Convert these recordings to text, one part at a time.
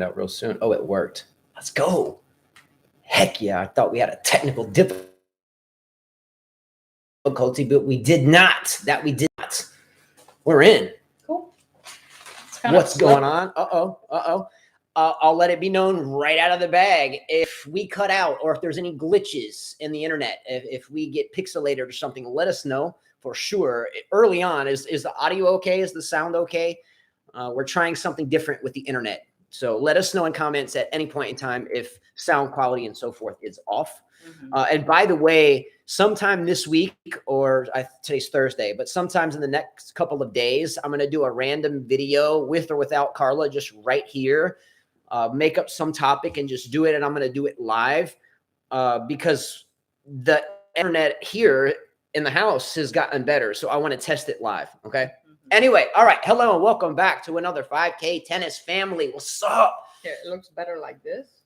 out real soon. Oh, it worked. Let's go. Heck yeah. I thought we had a technical difficulty, but we did not. That we did not. We're in. Cool. What's going on? I'll let it be known right out of the bag if we cut out or if there's any glitches in the internet. If we get pixelated or something, let us know for sure. Early on, is the audio okay? Is the sound okay? We're trying something different with the internet. So let us know in comments at any point in time if sound quality and so forth is off. And by the way, sometime this week, or today's Thursday, but sometimes in the next couple of days, I'm going to do a random video with or without Carla, just right here, make up some topic and just do it. And I'm going to do it live because the internet here in the house has gotten better. So I want to test it live. Okay. Anyway, all right. Hello and welcome back to another 5K tennis family. What's up? Yeah, it looks better like this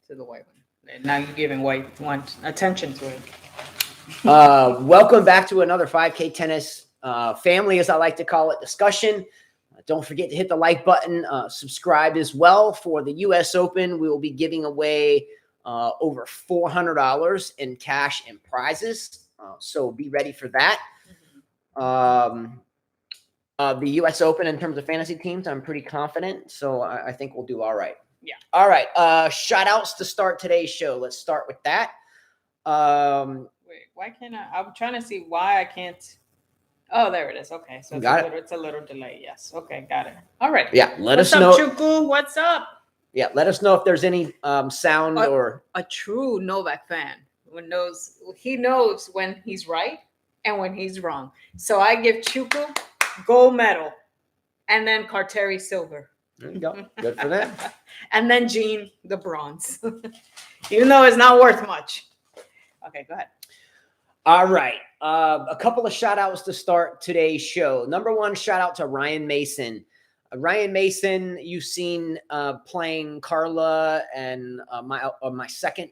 to the white one. And now you're giving white one attention to it. Welcome back to another 5K tennis family, as I like to call it, discussion. Don't forget to hit the like button. Subscribe as well for the U.S. Open. We will be giving away over $400 in cash and prizes. So be ready for that. The U.S. Open in terms of fantasy teams, I'm pretty confident. So I think we'll do all right. Yeah. All right. Shout outs to start today's show. Let's start with that. Wait, why can't I? I'm trying to see why I can't. Oh, there it is. Okay. So it's a little delay. Yes. Okay. Got it. All right. Yeah. Let us know. What's up, Chuku? What's up? Yeah. Let us know if there's any sound or. A true Novak fan he knows when he's right and when he's wrong. So I give Chuku gold medal and then Carteri silver. There you go. Good for them. And then Jean the bronze. Even though it's not worth much. Okay, go ahead. All right. A couple of shout outs to start today's show. Number one, shout out to Ryan Mason. Ryan Mason, you've seen playing Carla and my second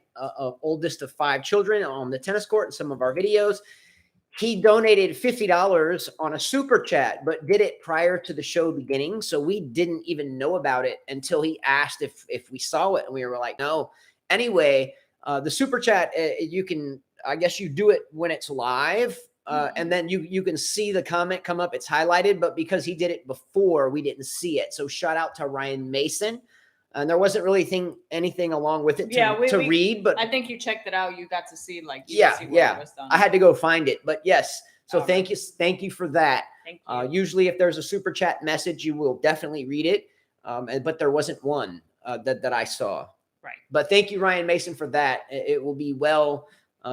oldest of 5 children on the tennis court in some of our videos. He donated $50 on a super chat, but did it prior to the show beginning. So we didn't even know about it until he asked if we saw it. And we were like, no. Anyway, the super chat, I guess you do it when it's live. And then you can see the comment come up. It's highlighted, but because he did it before, we didn't see it. So shout out to Ryan Mason. And there wasn't really anything along with it to read, but I think you checked it out. You got to see it was done. I had to go find it, but yes. So thank you for that. Thank you. Usually if there's a super chat message, you will definitely read it. But there wasn't one that I saw. Right. But thank you, Ryan Mason, for that. It will be well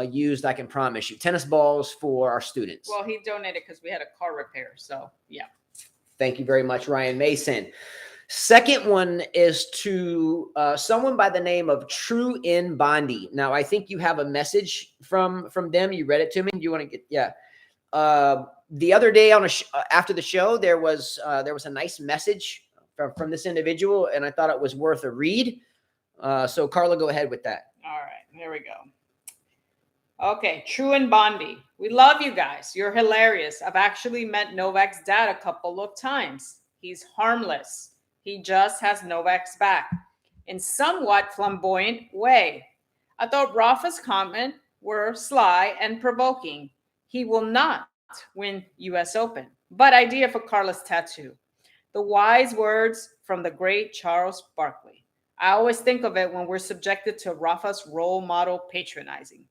used. I can promise you. Tennis balls for our students. Well, he donated because we had a car repair. So yeah. Thank you very much, Ryan Mason. Second one is to someone by the name of True in Bondi. Now, I think you have a message from them. You read it to me. You want to get the other day after the show, there was a nice message from this individual, and I thought it was worth a read. So, Carla, go ahead with that. All right, there we go. Okay, True in Bondi. We love you guys. You're hilarious. I've actually met Novak's dad a couple of times. He's harmless. He just has Novak's back in somewhat flamboyant way. I thought Rafa's comment were sly and provoking. He will not win U.S. Open, but idea for Carla's tattoo. The wise words from the great Charles Barkley. I always think of it when we're subjected to Rafa's role model patronizing.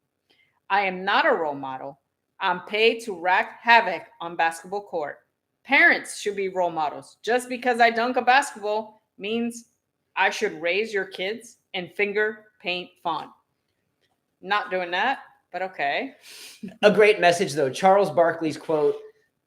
I am not a role model. I'm paid to wreak havoc on basketball court. Parents should be role models. Just because I dunk a basketball means I should raise your kids in finger paint font. Not doing that, but okay. A great message, though. Charles Barkley's quote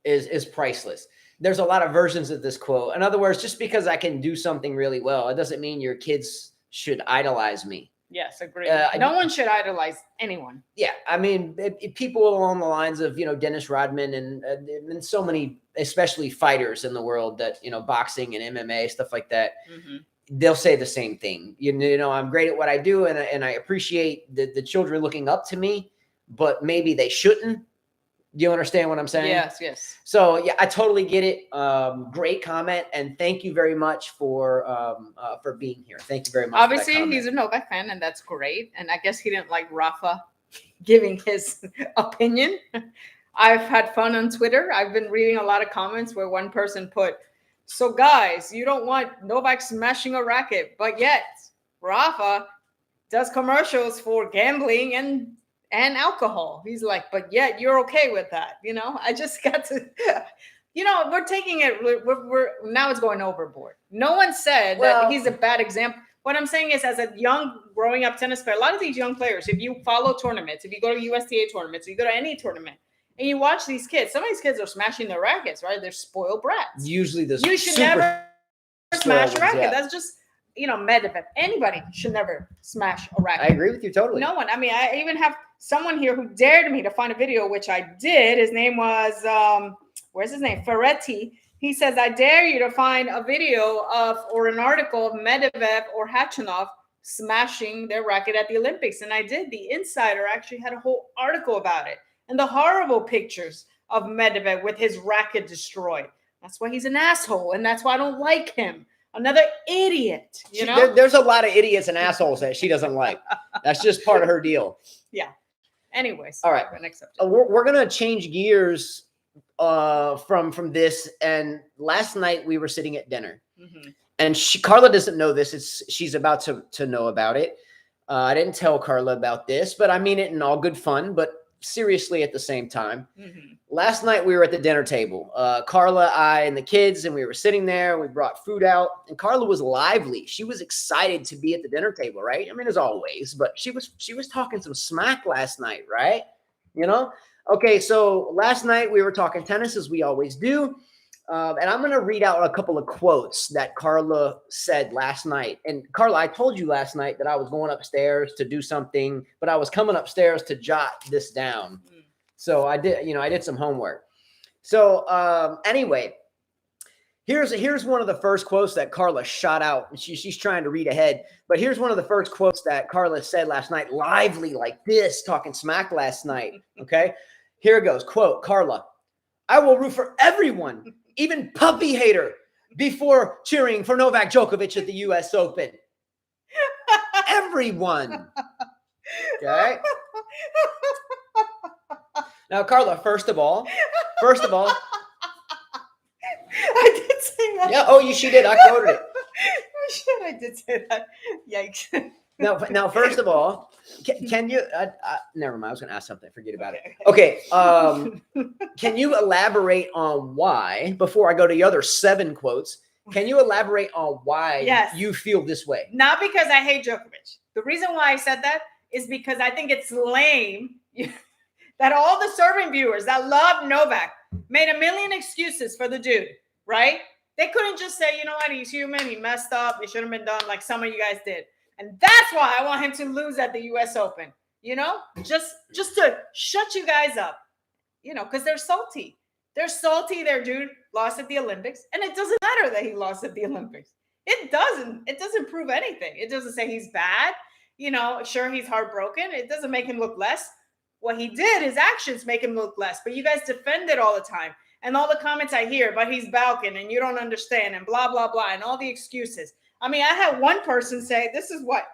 is priceless. There's a lot of versions of this quote. In other words, just because I can do something really well, it doesn't mean your kids should idolize me. Yes, agree. No one should idolize anyone. Yeah, I mean, people along the lines of, Dennis Rodman and so many, especially fighters in the world that, boxing and MMA, stuff like that, they'll say the same thing. I'm great at what I do, and I appreciate the children looking up to me, but maybe they shouldn't. Do you understand what I'm saying? Yes, yes. So yeah, I totally get it. Great comment, and thank you very much for being here. Thank you very much. Obviously, for that he's comment. a Novak fan, and that's great. And I guess he didn't like Rafa giving his opinion. I've had fun on Twitter. I've been reading a lot of comments where one person put, "So guys, you don't want Novak smashing a racket, but yet Rafa does commercials for gambling and alcohol." He's like, "But yet you're okay with that." You know, I just got to, you know, we're taking it. We're now it's going overboard. No one said that he's a bad example. What I'm saying is, as a young growing up tennis player, a lot of these young players, if you follow tournaments, if you go to USTA tournaments, if you go to any tournament, and you watch these kids, some of these kids are smashing their rackets, right? They're spoiled brats. Usually, you should never smash a racket. Yeah. That's just, you know, Medvedev. Anybody should never smash a racket. I agree with you totally. No one. I mean, I even have someone here who dared me to find a video, which I did. His name was where's his name? Ferretti. He says, "I dare you to find a video of or an article of Medvedev or Khachanov smashing their racket at the Olympics." And I did. The Insider actually had a whole article about it and the horrible pictures of Medvedev with his racket destroyed. That's why he's an asshole, and that's why I don't like him. Another idiot, you know? There's a lot of idiots and assholes that she doesn't like. That's just part of her deal. Yeah. Anyways. All right. Next subject. We're going to change gears from this. And last night we were sitting at dinner. Mm-hmm. And Carla doesn't know this. She's about to know about it. I didn't tell Carla about this, but I mean it in all good fun, but seriously at the same time. Mm-hmm. Last night we were at the dinner table. Carla, I, and the kids, and we were sitting there. We brought food out, and Carla was lively. She was excited to be at the dinner table, right? I mean, as always, but she was talking some smack last night, right? You know? Okay, so last night we were talking tennis, as we always do. And I'm going to read out a couple of quotes that Carla said last night. And Carla, I told you last night that I was going upstairs to do something, but I was coming upstairs to jot this down. So I did some homework. So anyway, here's one of the first quotes that Carla shot out. She's trying to read ahead, but here's one of the first quotes that Carla said last night, lively like this, talking smack last night. Okay, here it goes. Quote, Carla, "I will root for everyone, even puppy hater, before cheering for Novak Djokovic at the U.S. Open." Everyone. Okay. Now, Carla, first of all, I did say that. Yeah. Oh, she did. I quoted it. Shit, I did say that. Yikes. Now, first of all, can you? Never mind. I was going to ask something. Forget about it. Okay. Can you elaborate on why? Before I go to the other 7 quotes, can you elaborate on why you feel this way? Not because I hate Djokovic. The reason why I said that is because I think it's lame that all the Serbian viewers that love Novak made a million excuses for the dude. Right? They couldn't just say, you know what, he's human, he messed up, it shouldn't have been done like some of you guys did. And that's why I want him to lose at the US Open. You know, just to shut you guys up, you know, because they're salty. They're salty. Their dude lost at the Olympics, and it doesn't matter that he lost at the Olympics. It doesn't prove anything. It doesn't say he's bad. You know, sure, he's heartbroken. It doesn't make him look less. What he did, his actions make him look less. But you guys defend it all the time. And all the comments I hear, but he's Balkan and you don't understand and blah, blah, blah, and all the excuses. I mean, I had one person say, this is what,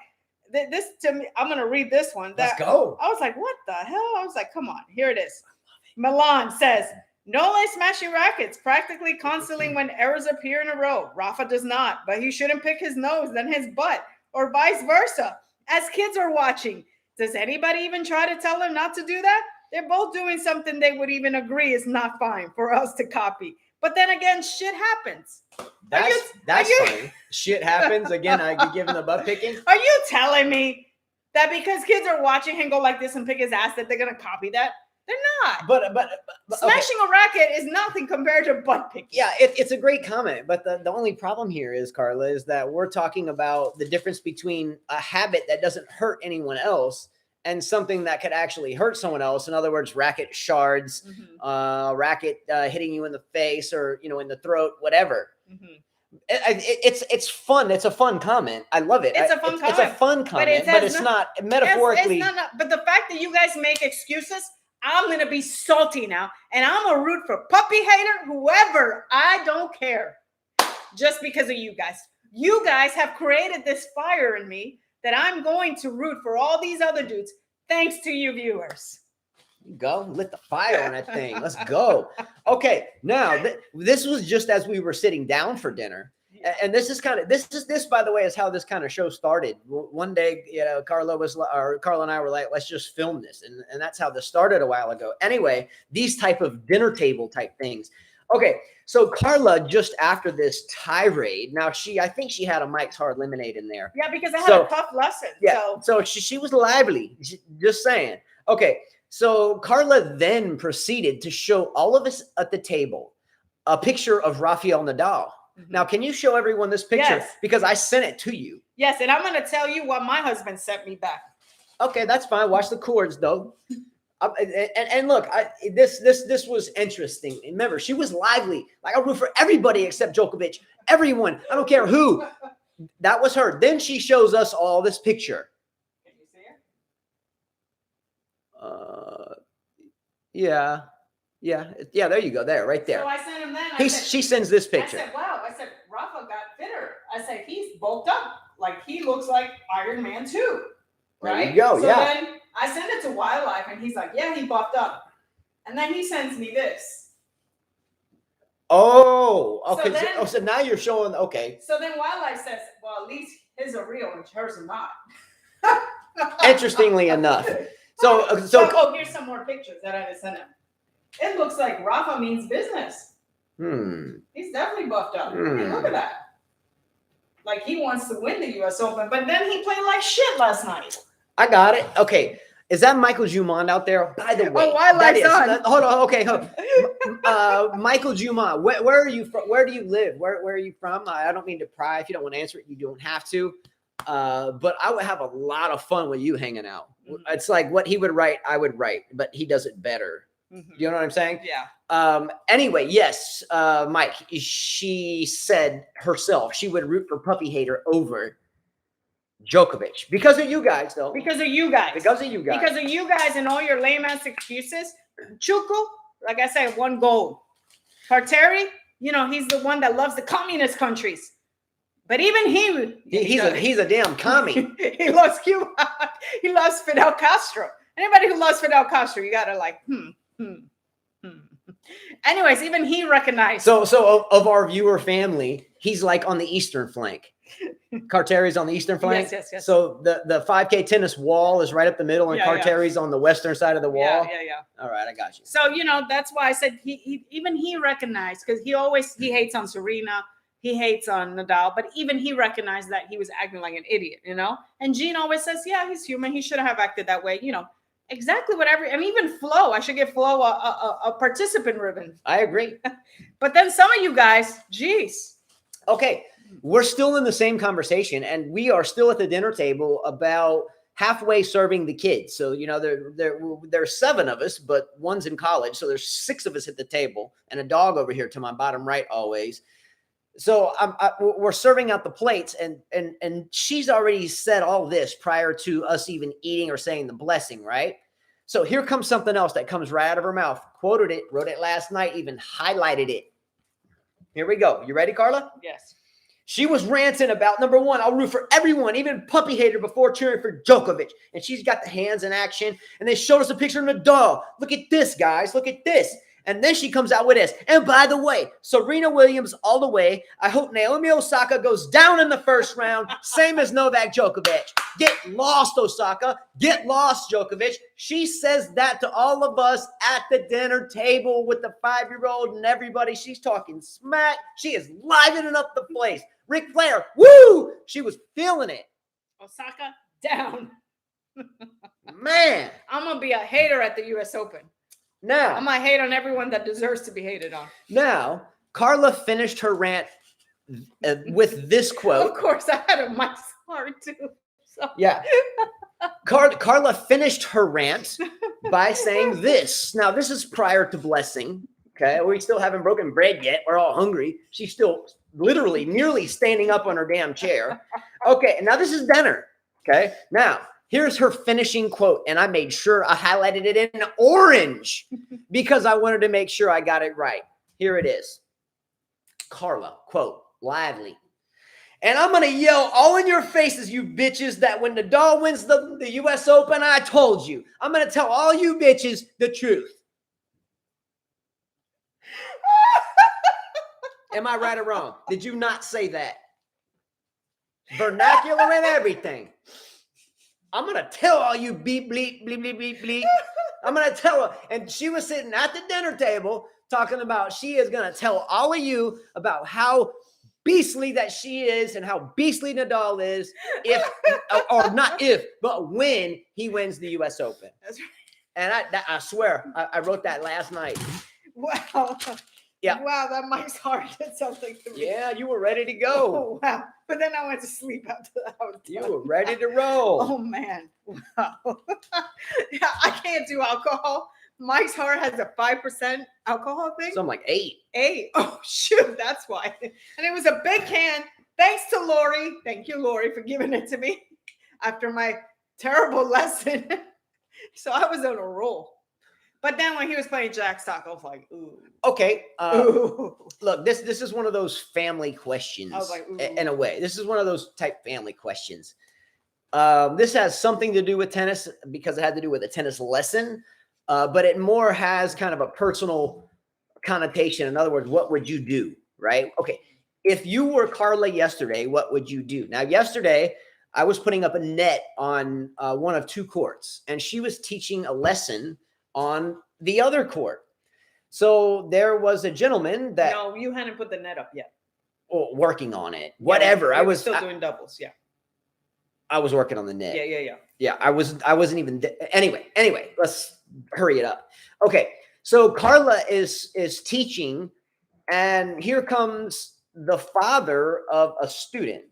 this to me, I'm going to read this one. Let's go. I was like, what the hell? I was like, come on, here it is. Milan says, "No less smashing rackets, practically constantly when errors appear in a row. Rafa does not, but he shouldn't pick his nose than his butt, or vice versa. As kids are watching, does anybody even try to tell him not to do that? They're both doing something they would even agree is not fine for us to copy. But then again, shit happens." That's funny. Shit happens. Again, I get given the butt picking. Are you telling me that because kids are watching him go like this and pick his ass that they're going to copy that? They're not. But smashing a racket is nothing compared to butt picking. Yeah, it's a great comment. But the only problem here is, Carla, is that we're talking about the difference between a habit that doesn't hurt anyone else and something that could actually hurt someone else. In other words, racket shards, racket hitting you in the face or, you know, in the throat, whatever. Mm-hmm. It's fun. It's a fun comment. I love it. It's a fun comment. It's a fun comment, but it's not metaphorically. But the fact that you guys make excuses, I'm going to be salty now, and I'm going to root for puppy hater, whoever. I don't care. Just because of you guys. You guys have created this fire in me that I'm going to root for all these other dudes, thanks to you viewers. Go lit the fire on that thing. Let's go. Okay, now this was just as we were sitting down for dinner. And this is kind of this, by the way, is how this kind of show started. One day, Carla and I were like, let's just film this. And that's how this started a while ago. Anyway, these type of dinner table type things. Okay, so Carla, just after this tirade, now I think she had a Mike's Hard Lemonade in there. Yeah, because I had a tough lesson. Yeah, so she was lively. Just saying. Okay, so Carla then proceeded to show all of us at the table a picture of Rafael Nadal. Now, can you show everyone this picture? Yes. Because I sent it to you. Yes, and I'm going to tell you what my husband sent me back. Okay, that's fine. Watch the cords, though. And look, this was interesting. Remember, she was lively. Like, I root for everybody except Djokovic. Everyone. I don't care who. That was her. Then she shows us all this picture. Can you see it? Yeah, there you go. There, right there. So I sent him that. She sends this picture. I said, wow. I said, Rafa got fitter. I said, he's bulked up. Like, he looks like Iron Man 2. Right? There you go, so yeah. Then I send it to Wildlife, and he's like, yeah, he buffed up. And then he sends me this. Oh, okay. So so now you're showing, okay. So then Wildlife says, well, at least his are real and hers are not. Interestingly enough. So here's some more pictures that I just sent him. It looks like Rafa means business. He's definitely buffed up. I mean, look at that. Like, he wants to win the U.S. Open, but then he played like shit last night. I got it. Okay. Is that Michael Jumond out there? By the way, Wildlife's on. Hold on. Okay. Michael Jumond. Where are you from? Where do you live? Where are you from? I don't mean to pry. If you don't want to answer it, you don't have to. But I would have a lot of fun with you hanging out. It's like what he would write, I would write, but he does it better. You know what I'm saying? Yeah. Anyway, yes, Mike, she said herself she would root for puppy hater over Djokovic because of you guys, though. Because of you guys. Because of you guys. Because of you guys and all your lame ass excuses. Chuku, like I said, 1 goal. Carteri, he's the one that loves the communist countries. But even he's a damn commie. He loves Cuba. He loves Fidel Castro. Anybody who loves Fidel Castro, you gotta like, Anyways, even he recognized. So of our viewer family, he's like on the eastern flank. Carteri's on the eastern flank. Yes. So the 5K tennis wall is right up the middle, and Carteri's on the western side of the wall. Yeah. All right, I got you. So that's why I said he recognized, because he hates on Serena, he hates on Nadal, but even he recognized that he was acting like an idiot, And Gene always says, yeah, he's human. He shouldn't have acted that way, Exactly whatever. And even Flo, I should give Flo a participant ribbon. I agree. But then some of you guys, geez. Okay, we're still in the same conversation, and we are still at the dinner table about halfway serving the kids. So, there's 7 of us, but one's in college. So there's 6 of us at the table and a dog over here to my bottom right always. So we're serving out the plates, and she's already said all this prior to us even eating or saying the blessing, right? So here comes something else that comes right out of her mouth. Quoted it, wrote it last night, even highlighted it. Here we go. You ready, Carla? Yes. She was ranting about, number 1, I'll root for everyone, even puppy hater, before cheering for Djokovic. And she's got the hands in action, and they showed us a picture of Nadal. Look at this, guys. Look at this. And then she comes out with this. And by the way, Serena Williams all the way. I hope Naomi Osaka goes down in the first round, same as Novak Djokovic. Get lost, Osaka. Get lost, Djokovic. She says that to all of us at the dinner table with the 5-year-old and everybody. She's talking smack. She is livening up the place. Ric Flair, woo! She was feeling it. Osaka, down. Man. I'm going to be a hater at the U.S. Open. Now, I'm going to hate on everyone that deserves to be hated on. Now, Carla finished her rant with this quote. Of course, I had a Mike's Hard too. So. Yeah. Carla finished her rant by saying this. Now, this is prior to blessing. Okay. We still haven't broken bread yet. We're all hungry. She's still literally nearly standing up on her damn chair. Okay. Now, this is dinner. Okay. Now, Here's her finishing quote, and I made sure I highlighted it in orange because I wanted to make sure I got it right. Here it is. Carla, quote, lively. And I'm going to yell all in your faces, you bitches, that when Nadal wins the U.S. Open, I told you. I'm going to tell all you bitches the truth. Am I right or wrong? Did you not say that? Vernacular and everything. I'm going to tell all you beep, bleep, bleep, bleep, bleep, bleep. I'm going to tell her. And she was sitting at the dinner table talking about she is going to tell all of you about how beastly that she is and how beastly Nadal is if, or not if, but when he wins the U.S. Open. That's right. And I swear, I wrote that last night. Wow. Yeah. Wow, that Mike's heart did something to me. Yeah, you were ready to go. Oh, wow. But then I went to sleep after that. You were ready to roll. Oh, man. Wow. Yeah, I can't do alcohol. Mike's heart has a 5% alcohol thing. So I'm like 8. 8. Oh, shoot. That's why. And it was a big can. Thanks to Lori. Thank you, Lori, for giving it to me after my terrible lesson. So I was on a roll. But then when he was playing Jack Stock, I was like, ooh. Okay. Ooh. Look, this is one of those family questions. I was like, ooh. In a way. This is one of those type family questions. This has something to do with tennis because it had to do with a tennis lesson. But it more has kind of a personal connotation. In other words, what would you do? Right? Okay. If you were Carla yesterday, what would you do? Now, yesterday, I was putting up a net on one of 2 courts, and she was teaching a lesson on the other court. So there was a gentleman that No, you hadn't put the net up yet. Working on it. Whatever. Yeah, I was still doing doubles. Yeah. I was working on the net. Yeah. Yeah, I wasn't even anyway, let's hurry it up. Okay. So Carla is teaching, and here comes the father of a student,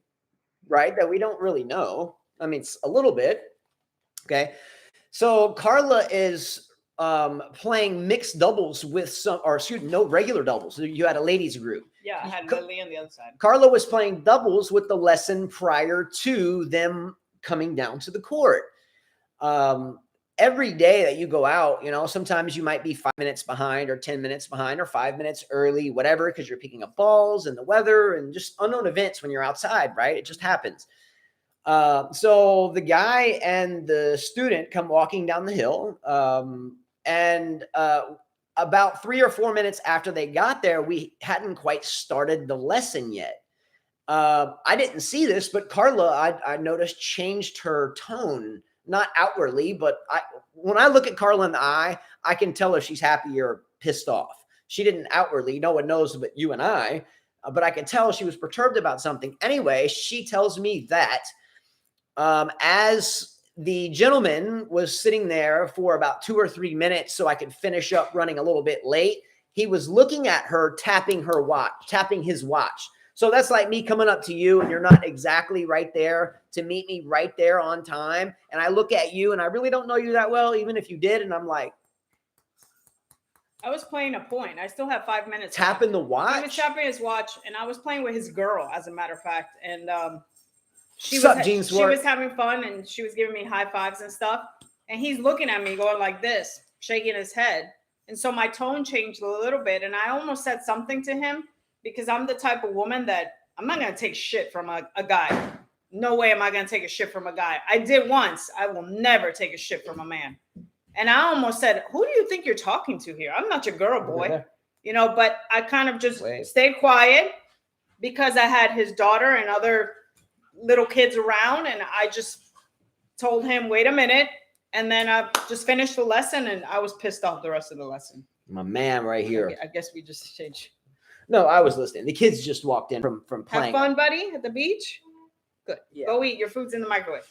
right? That we don't really know. I mean, it's a little bit. Okay. So Carla is playing mixed doubles with no regular doubles. You had a ladies group. Yeah, I had Lily on the other side. Carla was playing doubles with the lesson prior to them coming down to the court. Every day that you go out, sometimes you might be 5 minutes behind or 10 minutes behind or 5 minutes early, whatever, because you're picking up balls and the weather and just unknown events when you're outside, right? It just happens. So the guy and the student come walking down the hill. And about 3 or 4 minutes after they got there, we hadn't quite started the lesson yet. I didn't see this, but Carla, I noticed, changed her tone, not outwardly, but when I look at Carla in the eye, I can tell if she's happy or pissed off. She didn't outwardly. No one knows but you and I. But I could tell she was perturbed about something. Anyway, she tells me that as the gentleman was sitting there for about 2 or 3 minutes so I could finish up running a little bit late, he was looking at her, tapping his watch. So that's like me coming up to you and you're not exactly right there to meet me right there on time. And I look at you and I really don't know you that well, even if you did. And I'm like, I was playing a point. I still have 5 minutes. Tapping the watch? He was tapping his watch, and I was playing with his girl, as a matter of fact. And she was having fun, and she was giving me high fives and stuff. And he's looking at me going like this, shaking his head. And so my tone changed a little bit, and I almost said something to him because I'm the type of woman that I'm not going to take shit from a guy. No way am I going to take a shit from a guy. I did once. I will never take a shit from a man. And I almost said, who do you think you're talking to here? I'm not your girl, boy. But I kind of just stayed quiet because I had his daughter and other little kids around. And I just told him, wait a minute. And then I just finished the lesson, and I was pissed off the rest of the lesson. My man right here. I guess we just changed. No, I was listening. The kids just walked in from playing. Have fun, buddy, at the beach? Good. Yeah. Go eat. Your food's in the microwave.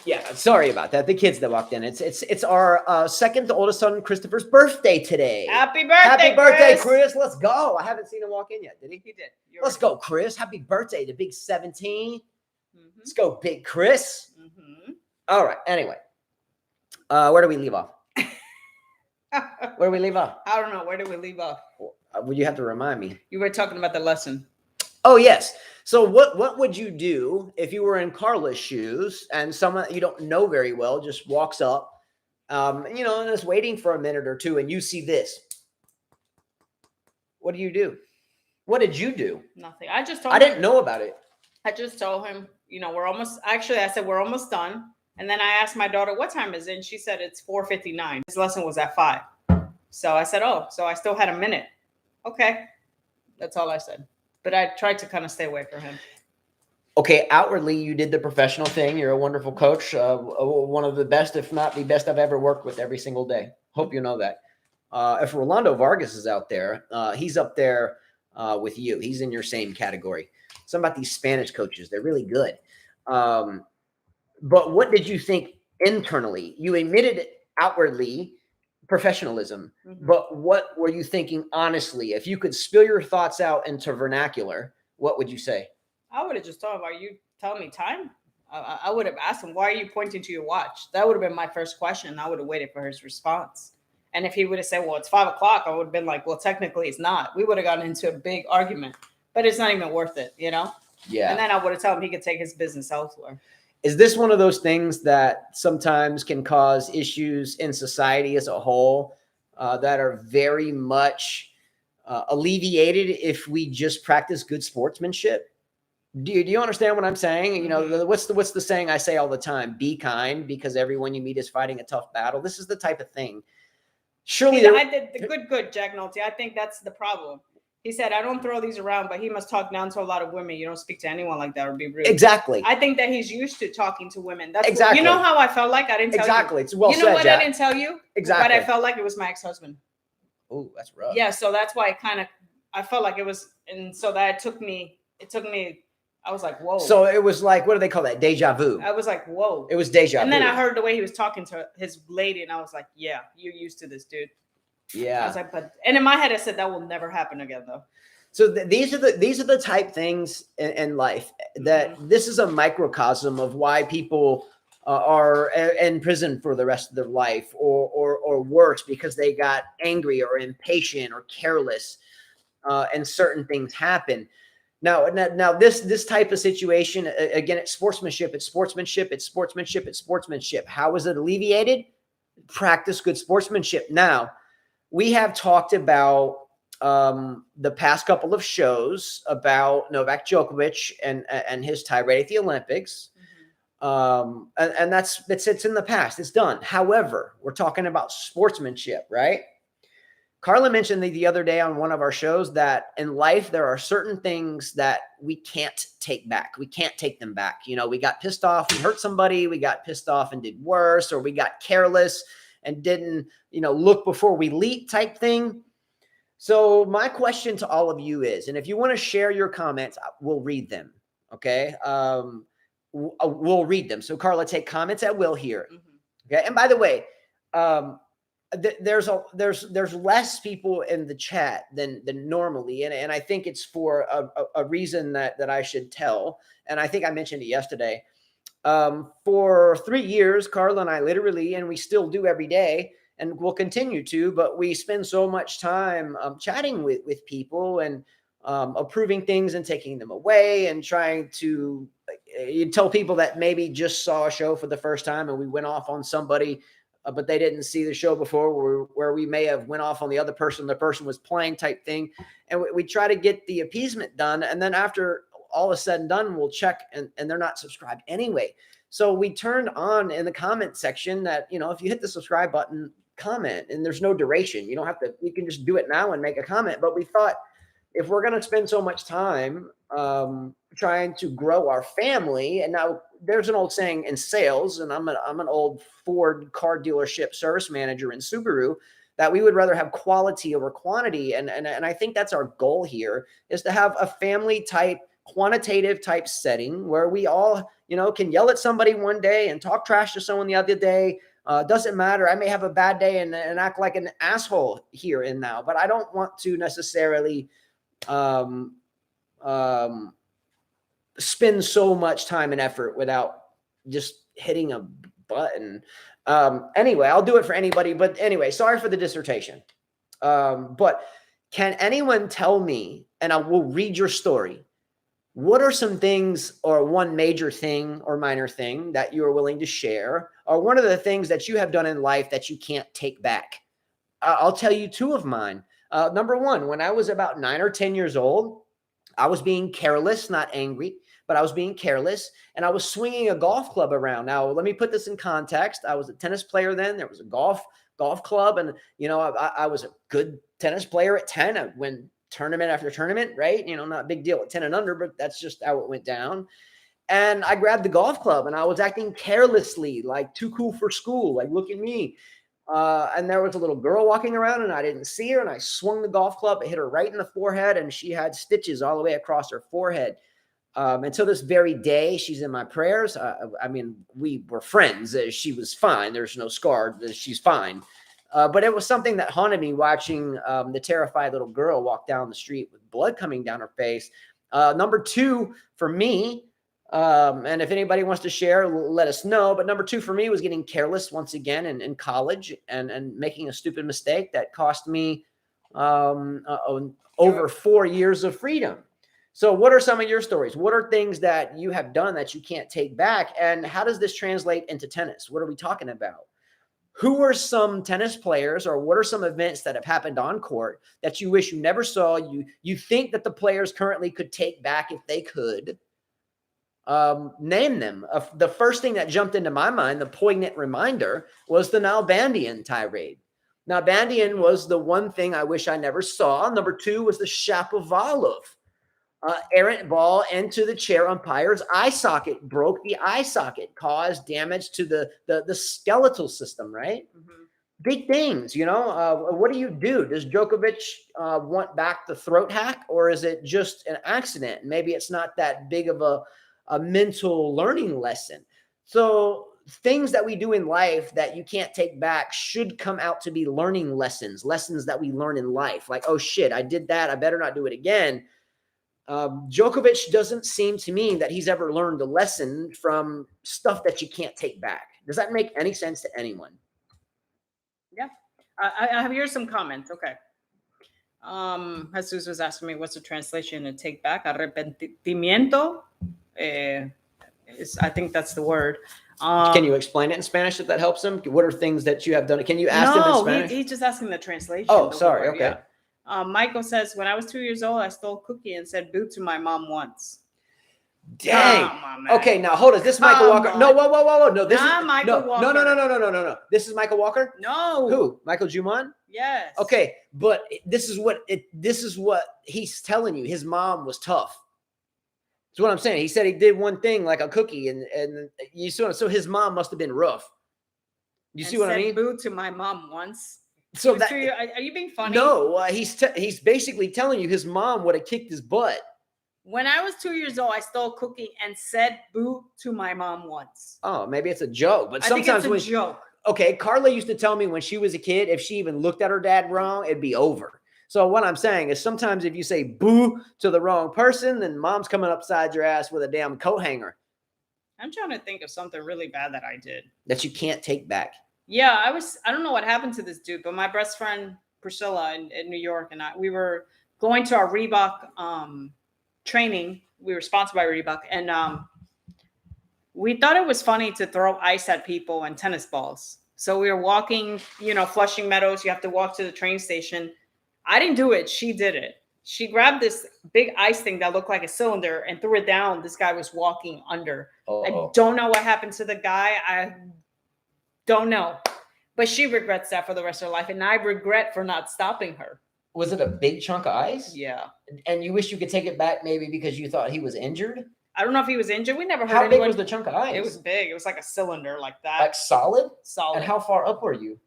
Yeah, sorry about that. The kids that walked in. It's our second to oldest son, Christopher's birthday today. Happy birthday, Happy birthday, Chris. Let's go. I haven't seen him walk in yet, did he? He did. Let's go, Chris. Happy birthday, the big 17. Mm-hmm. Let's go, big Chris. Mm-hmm. All right. Anyway, where do we leave off? Where do we leave off? I don't know. Where did we leave off? Well, you have to remind me. You were talking about the lesson. Oh, yes. So what would you do if you were in Carla's shoes and someone that you don't know very well just walks up, and is waiting for a minute or two, and you see this? What do you do? What did you do? Nothing. I just told I him. didn't know about it. I just told him, we're almost. Actually, I said we're almost done. And then I asked my daughter, what time is it? And she said it's 4:59. His lesson was at 5. So I said, oh, so I still had a minute. Okay. That's all I said. But I tried to kind of stay away from him. Okay, outwardly, you did the professional thing. You're a wonderful coach, one of the best, if not the best I've ever worked with every single day. Hope you know that. If Rolando Vargas is out there, he's up there with you. He's in your same category. Something about these Spanish coaches. They're really good. But what did you think internally? You admitted outwardly professionalism, but what were you thinking honestly? If you could spill your thoughts out into vernacular, what would you say? I would have just told him, are you telling me time? I would have asked him, why are you pointing to your watch? That would have been my first question. I would have waited for his response. And if he would have said, well, it's 5 o'clock, I would have been like, well, technically it's not. We would have gotten into a big argument, but it's not even worth it, Yeah. And then I would have told him he could take his business elsewhere. Is this one of those things that sometimes can cause issues in society as a whole that are very much alleviated if we just practice good sportsmanship? Do you understand what I'm saying? What's the saying I say all the time? Be kind, because everyone you meet is fighting a tough battle. This is the type of thing. Surely, I did the good, Jack Nolte. I think that's the problem. He said, I don't throw these around, but he must talk down to a lot of women. You don't speak to anyone like that or be rude. Exactly. I think that he's used to talking to women. That's exactly. You know how I felt like? I didn't tell exactly. you. It's well said, what Jack. I didn't tell you? Exactly. But I felt like it was my ex-husband. Oh, that's rough. Yeah, so that's why I felt like it was, and so that it took me, I was like, whoa. So it was like, what do they call that? Deja vu. I was like, whoa. It was deja vu. And then I heard the way he was talking to his lady, and I was like, yeah, you're used to this, dude. Yeah. I was like, and in my head, I said that will never happen again, though. So these are the type things in life that this is a microcosm of why people are in prison for the rest of their life, or worse, because they got angry or impatient or careless, and certain things happen. Now this type of situation, again, it's sportsmanship. It's sportsmanship. It's sportsmanship. It's sportsmanship. How is it alleviated? Practice good sportsmanship. Now, we have talked about the past couple of shows about Novak Djokovic and his tirade at the Olympics. And it's in the past. It's done. However, we're talking about sportsmanship, right? Carla mentioned the other day on one of our shows that in life, there are certain things that we can't take back. We can't take them back. We got pissed off and hurt somebody. We got pissed off and did worse, or we got careless and didn't, look before we leap type thing. So my question to all of you is, and if you want to share your comments, we'll read them. Okay. We'll read them. So Carla, take comments at will here. Okay. And by the way, there's less people in the chat than normally. And I think it's for a reason that I should tell. And I think I mentioned it yesterday. For 3 years, Carla and I literally, and we still do every day, and we'll continue to, but we spend so much time chatting with people and approving things and taking them away and trying to tell people that maybe just saw a show for the first time and we went off on somebody, but they didn't see the show before, where we may have went off on the other person. The person was playing type thing. And we try to get the appeasement done. And then after all is said and done, we'll check and they're not subscribed anyway. So we turned on in the comment section that, if you hit the subscribe button, comment, and there's no duration. You don't have to, you can just do it now and make a comment. But we thought, if we're going to spend so much time trying to grow our family, and now there's an old saying in sales, and I'm an old Ford car dealership service manager in Subaru, that we would rather have quality over quantity. And I think that's our goal here, is to have a family type, quantitative type setting where we all, can yell at somebody one day and talk trash to someone the other day. Doesn't matter. I may have a bad day and act like an asshole here and now, but I don't want to necessarily spend so much time and effort without just hitting a button. Anyway, I'll do it for anybody, but anyway, sorry for the dissertation. But can anyone tell me, and I will read your story, what are some things, or one major thing or minor thing that you are willing to share, or one of the things that you have done in life that you can't take back? I'll tell you two of mine. Number one, when I was about 9 or 10 years old, I was being careless, not angry, but I was being careless, and I was swinging a golf club around. Now, let me put this in context. I was a tennis player then. There was a golf club, and I was a good tennis player at 10. I win tournament after tournament, right? Not a big deal at 10 and under, but that's just how it went down. And I grabbed the golf club, and I was acting carelessly, like too cool for school, like look at me. And there was a little girl walking around, and I didn't see her, and I swung the golf club. It hit her right in the forehead, and she had stitches all the way across her forehead. Until this very day, she's in my prayers. I mean, we were friends. She was fine. There's no scar. She's fine. But it was something that haunted me, watching the terrified little girl walk down the street with blood coming down her face. Number two for me, and if anybody wants to share, let us know. But number two for me was getting careless once again in college, and making a stupid mistake that cost me over 4 years of freedom. So what are some of your stories? What are things that you have done that you can't take back? And how does this translate into tennis? What are we talking about? Who are some tennis players, or what are some events that have happened on court that you wish you never saw? You think that the players currently could take back if they could. Name them. The first thing that jumped into my mind, the poignant reminder, was the Nalbandian tirade. Nalbandian was the one thing I wish I never saw. Number two was the Shapovalov errant ball into the chair umpire's eye socket, broke the eye socket, caused damage to the skeletal system, right? Mm-hmm. Big things, what do you do? Does Djokovic want back the throat hack, or is it just an accident? Maybe it's not that big of a mental learning lesson. So things that we do in life that you can't take back should come out to be learning lessons that we learn in life. Like, oh shit, I did that. I better not do it again. Djokovic doesn't seem to me that he's ever learned a lesson from stuff that you can't take back. Does that make any sense to anyone? Yeah. I have here some comments. Okay. Jesus was asking me what's the translation to take back. Arrepentimiento. I think that's the word. Can you explain it in Spanish if that helps him? What are things that you have done? Can you ask him in Spanish? No, he's just asking the translation. Oh, sorry. Word, okay. Yeah. Michael says, when I was 2 years old, I stole a cookie and said boo to my mom once. Dang. Okay, now hold on. This is Michael Walker. On. No, whoa. No, this is Michael Walker. No. This is Michael Walker? No. Who? Michael Juman? Yes. Okay, but this is what he's telling you. His mom was tough. That's what I'm saying. He said he did one thing like a cookie, and you saw. So his mom must have been rough. You see what I mean? Boo to my mom once. So are you being funny? No, he's basically telling you his mom would have kicked his butt. When I was 2 years old, I stole a cookie and said boo to my mom once. Oh, maybe it's a joke, but sometimes I think it's a joke. Okay, Carla used to tell me when she was a kid, if she even looked at her dad wrong, it'd be over. So what I'm saying is sometimes if you say boo to the wrong person, then mom's coming upside your ass with a damn coat hanger. I'm trying to think of something really bad that I did. That you can't take back. Yeah, I don't know what happened to this dude, but my best friend Priscilla in New York and we were going to our Reebok training. We were sponsored by Reebok, and we thought it was funny to throw ice at people and tennis balls. So we were walking, Flushing Meadows. You have to walk to the train station. I didn't do it. She did it. She grabbed this big ice thing that looked like a cylinder and threw it down. This guy was walking under. Uh-oh. I don't know what happened to the guy. I don't know. But she regrets that for the rest of her life. And I regret for not stopping her. Was it a big chunk of ice? Yeah. And you wish you could take it back maybe because you thought he was injured? I don't know if he was injured. We never heard How big was the chunk of ice? It was big. It was like a cylinder like that. Like solid? Solid. And how far up were you?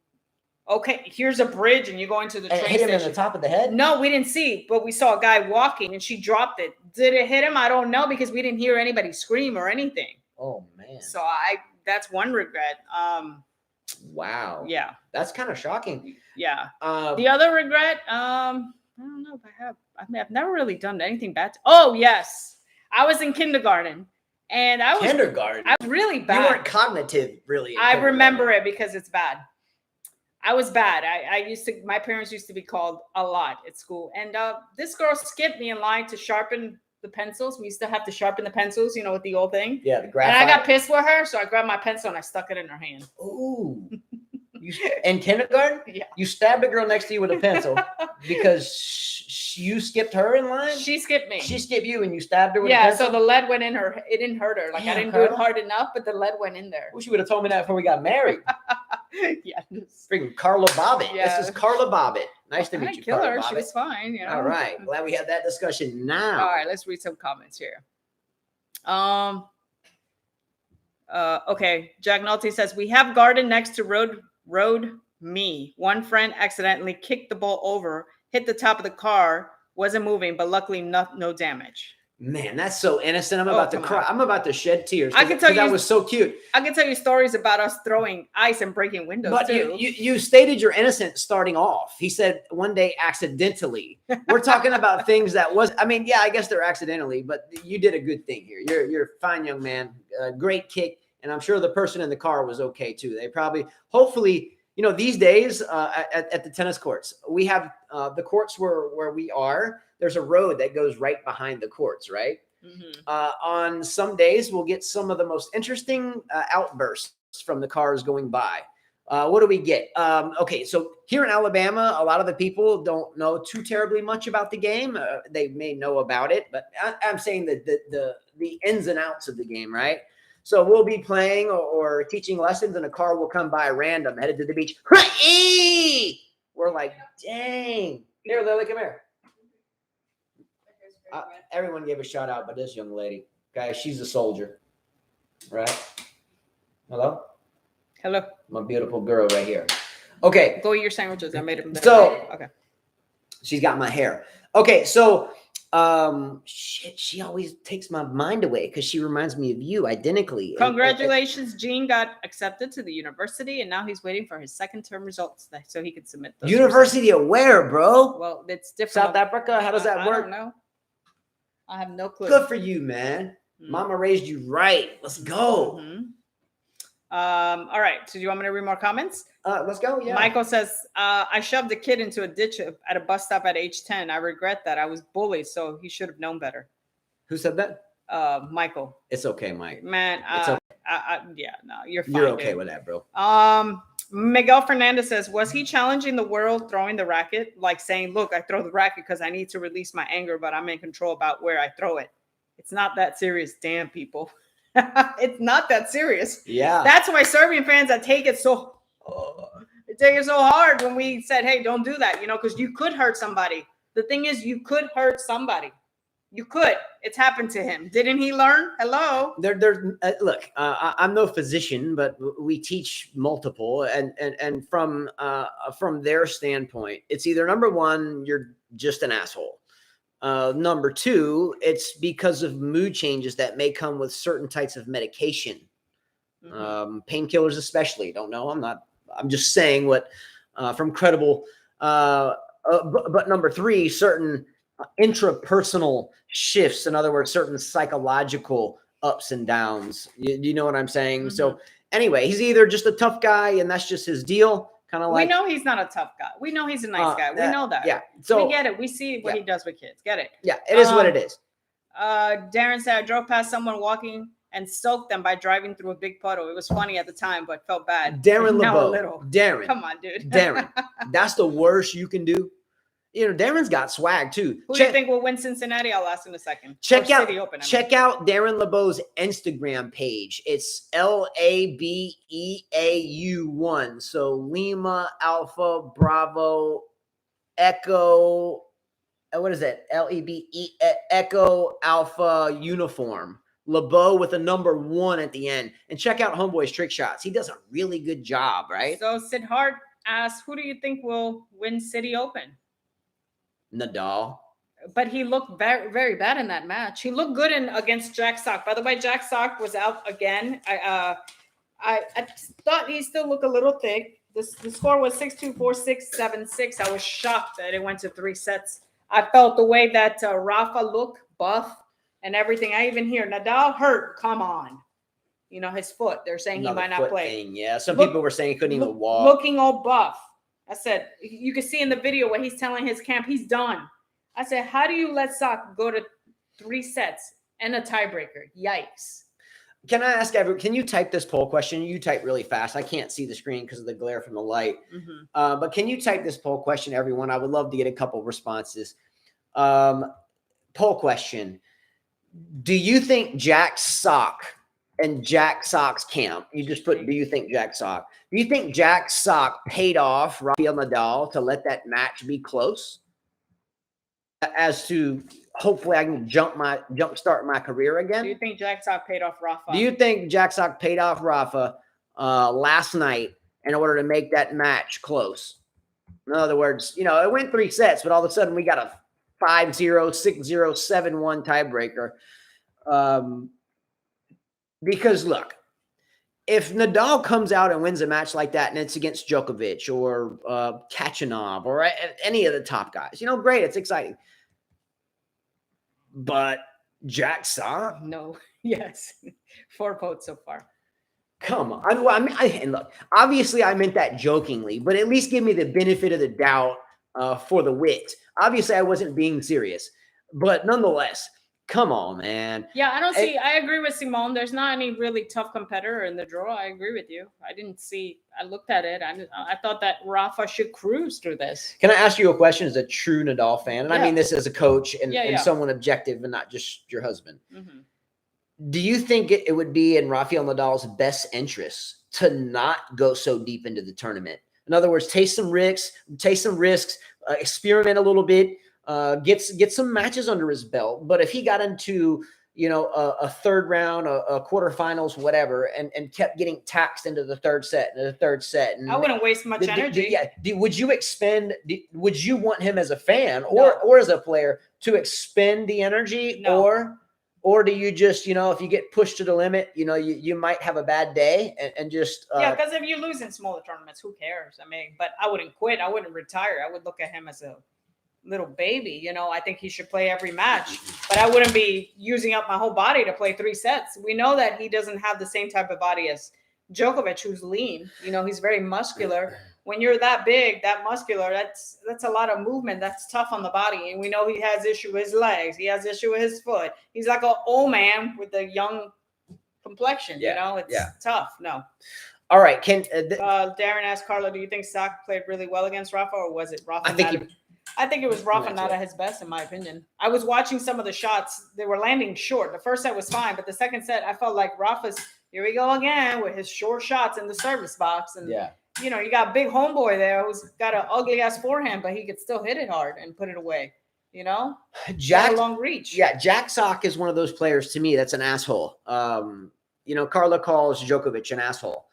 Okay, here's a bridge and you go into the train station. Hit him in the top of the head? No, we didn't see, but we saw a guy walking and she dropped it. Did it hit him? I don't know because we didn't hear anybody scream or anything. Oh, man. So that's one regret. Wow. Yeah. That's kind of shocking. Yeah. The other regret, I don't know if I have. I've never really done anything bad. Oh, yes. I was in kindergarten. And I was really bad. You weren't cognitive, really. I remember it because it's bad. I was bad. My parents used to be called a lot at school. And this girl skipped me in line to sharpen the pencils. We used to have to sharpen the pencils, you know, with the old thing. Yeah, the And graphite. I got pissed with her, so I grabbed my pencil and I stuck it in her hand. Ooh. In kindergarten? Yeah. You stabbed a girl next to you with a pencil because you skipped her in line? She skipped me. She skipped you and you stabbed her with a Yeah, pencil? so the lead went in her. It didn't hurt her. Like, Damn, I didn't do it Carla. hard enough, but the lead went in there. Wish you would have told me that before we got married. Yeah. Freaking Carla Bobbitt. Yeah. This is Carla Bobbitt. Nice to I meet didn't you, kill Carla her. Bobbitt. She was fine, you know. All right. Glad we had that discussion now. All right, let's read some comments here. Okay, Jack Nolte says, we have garden next to road me. One friend accidentally kicked the ball over, hit the top of the car, wasn't moving, but luckily no damage. Man, that's so innocent. I'm about to cry. I'm about to shed tears. I can tell you that was so cute. I can tell you stories about us throwing ice and breaking windows. But too. you stated your innocence starting off. He said one day accidentally. We're talking about things that was. I mean, yeah, I guess they're accidentally, but you did a good thing here. You're a fine young man. Great kick, and I'm sure the person in the car was okay too. They probably, hopefully. You know, these days at the tennis courts, we have the courts where we are. There's a road that goes right behind the courts, right? Mm-hmm. On some days, we'll get some of the most interesting outbursts from the cars going by. What do we get? Okay, so here in Alabama, a lot of the people don't know too terribly much about the game. They may know about it, but I'm saying that the ins and outs of the game, right? So we'll be playing or teaching lessons, and a car will come by random, headed to the beach. We're like, dang. Here, Lily, come here. Everyone gave a shout out, but this young lady, guys, she's a soldier, right? Hello? Hello. My beautiful girl right here. Okay. Go eat your sandwiches. I made them better. So, okay. She's got my hair. Okay, so shit, she always takes my mind away because she reminds me of you identically. Congratulations, Gene got accepted to the university, and now he's waiting for his second term results so he can submit those. University of where, bro? Well, it's different. South Africa? How does that work? I don't know. I have no clue. Good for you, man. Mm-hmm. Mama raised you right. Let's go. Mm-hmm. All right. So do you want me to read more comments? Let's go. Yeah. Michael says, I shoved a kid into a ditch at a bus stop at age 10. I regret that. I was bullied, so he should have known better. Who said that? Michael. It's okay, Mike. Man, it's okay. Yeah, no, you're fine. You're okay dude. with that, bro. Miguel Fernandez says, was he challenging the world throwing the racket? Like saying, look, I throw the racket because I need to release my anger, but I'm in control about where I throw it. It's not that serious. Damn, people. It's not that serious. Yeah. That's why Serbian fans that take it so hard when we said, hey, don't do that, you know, because you could hurt somebody. The thing is, you could hurt somebody. You could. It's happened to him. Didn't he learn? Hello. Look, I'm no physician, but we teach multiple, and from their standpoint, it's either number one, you're just an asshole. Number two, it's because of mood changes that may come with certain types of medication, painkillers especially. Don't know. I'm just saying what from credible. But number three, certain intrapersonal shifts. In other words, certain psychological ups and downs. You know what I'm saying? Mm-hmm. So anyway, he's either just a tough guy, and that's just his deal. Kind of like, we know he's not a tough guy. We know he's a nice guy. We know that. Yeah. So we get it. We see what he does with kids. Get it? Yeah. It is what it is. Darren said, I drove past someone walking and soaked them by driving through a big puddle. It was funny at the time, but felt bad. Darren now LeBeau. a little. Darren. Come on, dude. Darren. That's the worst you can do. You know, Darren's got swag too. Who do you think will win Cincinnati? I'll ask in a second. Check out Darren LeBeau's Instagram page. It's LABEAU1. So Lima Alpha Bravo Echo. What is that? LEBE Echo Alpha Uniform. LeBeau with a number 1 at the end. And check out Homeboy's trick shots. He does a really good job, right? So Sid Hart asks, who do you think will win City Open? Nadal. But he looked very, very bad in that match. He looked good against Jack Sock. By the way, Jack Sock was out again. I thought he still looked a little thick. The score was 6-2, 4-6, 7-6. I was shocked that it went to 3 sets. I felt the way that Rafa looked buff and everything. I even hear Nadal hurt. Come on. You know, his foot. They're saying he might not play. Thing. Yeah, some people were saying he couldn't even walk. Looking all buff. I said, you can see in the video where he's telling his camp he's done. I said, how do you let Sock go to 3 sets and a tiebreaker. Yikes. Can I ask can you type this poll question? You type really fast. I can't see the screen because of the glare from the light. But can you type this poll question, everyone? I would love to get a couple responses. Poll question. Do you think Jack Sock and Jack Sock's camp, you just put, do you think Jack Sock? Do you think Jack Sock paid off Rafael Nadal to let that match be close? As to hopefully I can jumpstart my career again. Do you think Jack Sock paid off Rafa? Do you think Jack Sock paid off Rafa last night in order to make that match close? In other words, it went 3 sets, but all of a sudden we got a 5-0, 6-0, 7-1 tiebreaker. Because look, if Nadal comes out and wins a match like that and it's against Djokovic or Kachanov or any of the top guys, great, it's exciting. But Jack Sock? No. Yes. 4 votes so far. Come on. And look, obviously I meant that jokingly, but at least give me the benefit of the doubt for the wit. Obviously I wasn't being serious, but nonetheless, come on, man. Yeah, I agree with Simone. There's not any really tough competitor in the draw. I agree with you. I looked at it. I thought that Rafa should cruise through this. Can I ask you a question as a true Nadal fan? And I mean this as a coach and someone objective and not just your husband. Mm-hmm. Do you think it would be in Rafael Nadal's best interest to not go so deep into the tournament? In other words, take some risks, experiment a little bit, get some matches under his belt. But if he got into, a third round, a quarterfinals, whatever, and kept getting taxed into the third set and the third set, and I wouldn't waste much energy. Would you want him as a fan or as a player to expend the energy? No. Or do you just, if you get pushed to the limit, you might have a bad day and just. Because if you lose in smaller tournaments, who cares? I mean, but I wouldn't quit. I wouldn't retire. I would look at him as a little baby. I think he should play every match, but I wouldn't be using up my whole body to play 3 sets. We know that he doesn't have the same type of body as Djokovic, who's lean. He's very muscular. When you're that big, that muscular, that's a lot of movement. That's tough on the body. And we know he has issue with his legs. He has issue with his foot. He's like an old man with a young complexion. It's tough. No. All right. Darren asked Carla, do you think Sock played really well against Rafa, or was it Rafa? I think it was Rafa not at his best, in my opinion. I was watching some of the shots. They were landing short. The first set was fine, but the second set, I felt like Rafa's, here we go again with his short shots in the service box. And you got a big homeboy there who's got an ugly ass forehand, but he could still hit it hard and put it away. Jack, long reach. Yeah, Jack Sock is one of those players to me that's an asshole. Carla calls Djokovic an asshole.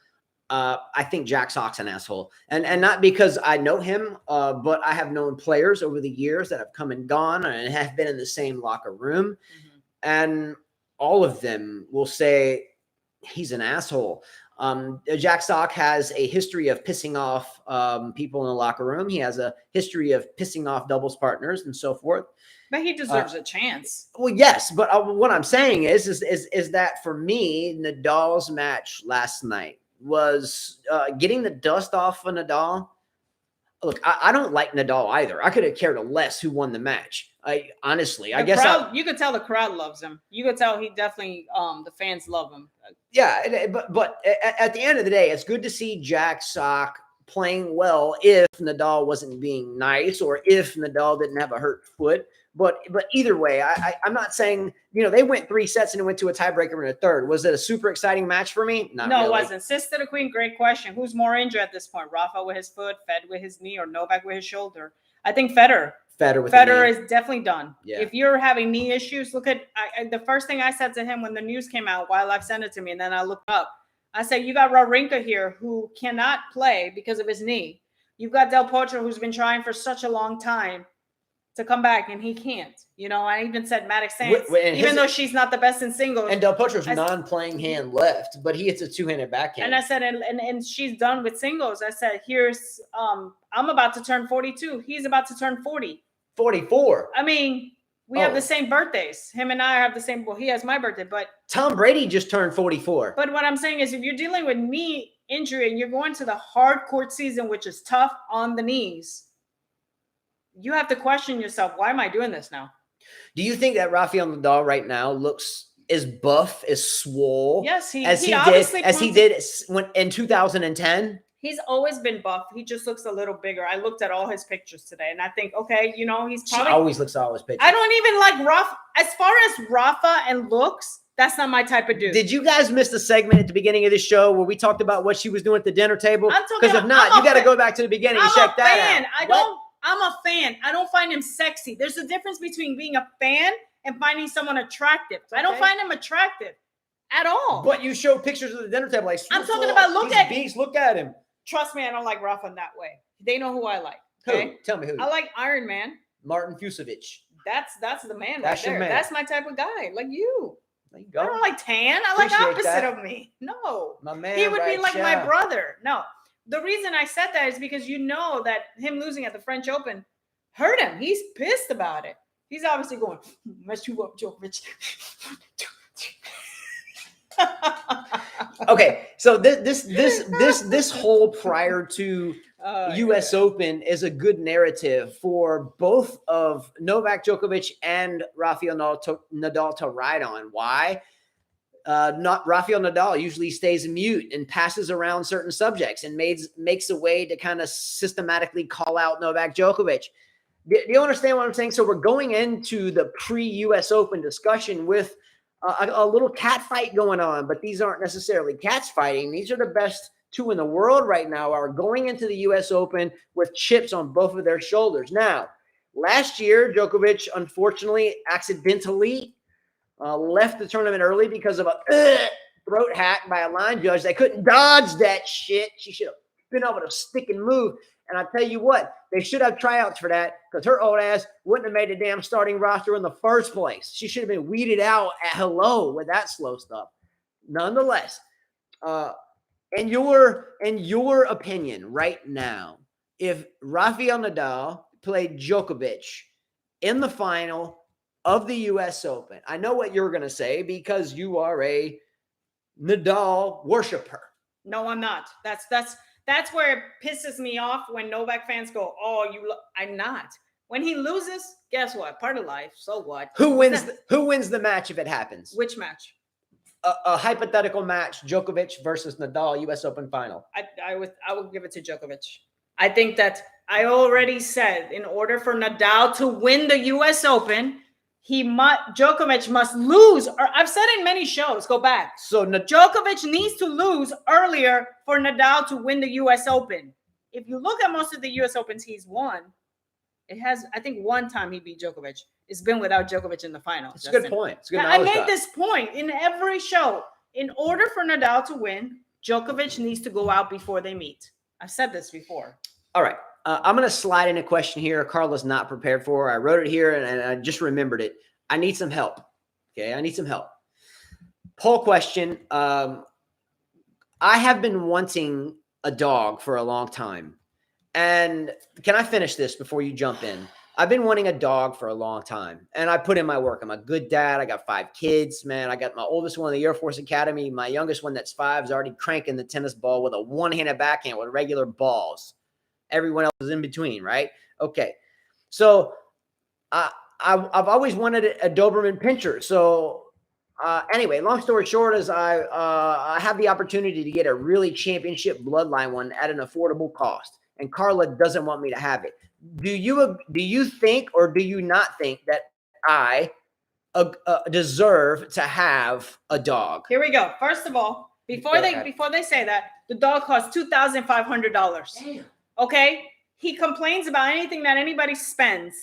I think Jack Sock's an asshole, and not because I know him, but I have known players over the years that have come and gone and have been in the same locker room, and all of them will say he's an asshole. Jack Sock has a history of pissing off people in the locker room. He has a history of pissing off doubles partners and so forth. But he deserves a chance. Well, yes, but what I'm saying is that for me, Nadal's match last night was getting the dust off of Nadal. Look, I don't like Nadal either. I could have cared less who won the match. I guess you could tell the crowd loves him. You could tell he definitely the fans love him. Yeah, but at the end of the day, it's good to see Jack Sock playing well if Nadal wasn't being nice or if Nadal didn't have a hurt foot. But either way, I'm not saying, they went 3 sets and it went to a tiebreaker in a third. Was it a super exciting match for me? No, really. It wasn't. Sister the Queen, great question. Who's more injured at this point? Rafa with his foot, Fed with his knee, or Novak with his shoulder? I think Federer. Federer is definitely done. Yeah. If you're having knee issues, look at the first thing I said to him when the news came out, Wildlife sent it to me, and then I looked up. I said, you got Wawrinka here who cannot play because of his knee. You've got Del Potro who's been trying for such a long time to come back, and he can't. I even said Maddox Sands, even though she's not the best in singles. And Del Potro's non-playing hand left, but he hits a 2-handed backhand. And I said, and she's done with singles. I said, here's, I'm about to turn 42. He's about to turn 40. 44. I mean, we have the same birthdays. Him and I have the same, he has my birthday, but. Tom Brady just turned 44. But what I'm saying is if you're dealing with knee injury and you're going to the hard court season, which is tough on the knees, you have to question yourself, why am I doing this now? Do you think that Rafael Nadal right now looks as buff, as swole, Yes, as he did when in 2010? He's always been buff. He just looks a little bigger. I looked at all his pictures today, and I think, okay, you know, he's probably always looks at all his pictures. I don't even like Rafa. As far as Rafa and looks, that's not my type of dude. Did you guys miss the segment at the beginning of the show where we talked about what she was doing at the dinner table? Because if not, you got to go back to the beginning and check that out. I'm a fan. I don't find him sexy. There's a difference between being a fan and finding someone attractive. Okay. I don't find him attractive at all. But you show pictures of the dinner table. Like, I'm talking about look at him. Trust me, I don't like Rafa in that way. They know who I like. Okay? Who? Tell me who. I like Iron Man. Martin Fucsovic. That's the man right there. Man. That's my type of guy, like you. There you go. I don't like tan. I like opposite of me. No. My man. He would be like my brother. No. The reason I said that is because you know that him losing at the French Open hurt him. He's pissed about it. He's obviously going, mess you up, Djokovic. Okay, so this whole prior to U.S. Open is a good narrative for both of Novak Djokovic and Rafael Nadal to ride on. Why? Not Rafael Nadal usually stays mute and passes around certain subjects and makes a way to kind of systematically call out Novak Djokovic. Do you understand what I'm saying? So we're going into the pre-U.S. Open discussion with a little cat fight going on, but these aren't necessarily cats fighting. These are the best two in the world right now are going into the U.S. Open with chips on both of their shoulders. Now, last year, Djokovic, unfortunately, accidentally left the tournament early because of a throat hack by a line judge. They couldn't dodge that shit. She should have been able to stick and move. And I tell you what, they should have tryouts for that because her old ass wouldn't have made the damn starting roster in the first place. She should have been weeded out at hello with that slow stuff. Nonetheless, in your opinion right now, if Rafael Nadal played Djokovic in the final of the U.S. Open, I know what you're going to say because you are a Nadal worshiper. No, I'm not. That's where it pisses me off when Novak fans go, "Oh, I'm not." When he loses, guess what? Part of life. So what? Who wins the match if it happens? Which match? A hypothetical match: Djokovic versus Nadal, U.S. Open final. I would give it to Djokovic. I think that I already said in order for Nadal to win the U.S. Open, Djokovic must lose. Or I've said in many shows, go back. So Djokovic needs to lose earlier for Nadal to win the U.S. Open. If you look at most of the U.S. Opens he's won, I think one time he beat Djokovic. It's been without Djokovic in the final. It's a good point. It's a good I made this point in every show. In order for Nadal to win, Djokovic needs to go out before they meet. I've said this before. All right. I'm going to slide in a question here. Carla's not prepared for. I wrote it here and I just remembered it. I need some help. Okay. I need some help. Poll question. I have been wanting a dog for a long time. And can I finish this before you jump in? I've been wanting a dog for a long time. And I put in my work. I'm a good dad. I got 5 kids, man. I got my oldest one in the Air Force Academy. My youngest one that's 5 is already cranking the tennis ball with a one-handed backhand with regular balls. Everyone else is in between, right? Okay. So I've always wanted a Doberman Pinscher. So anyway, long story short is I have the opportunity to get a really championship bloodline one at an affordable cost. And Carla doesn't want me to have it. Do you think or do you not think that I deserve to have a dog? Here we go. First of all, before they say that, the dog costs $2,500. Okay, he complains about anything that anybody spends.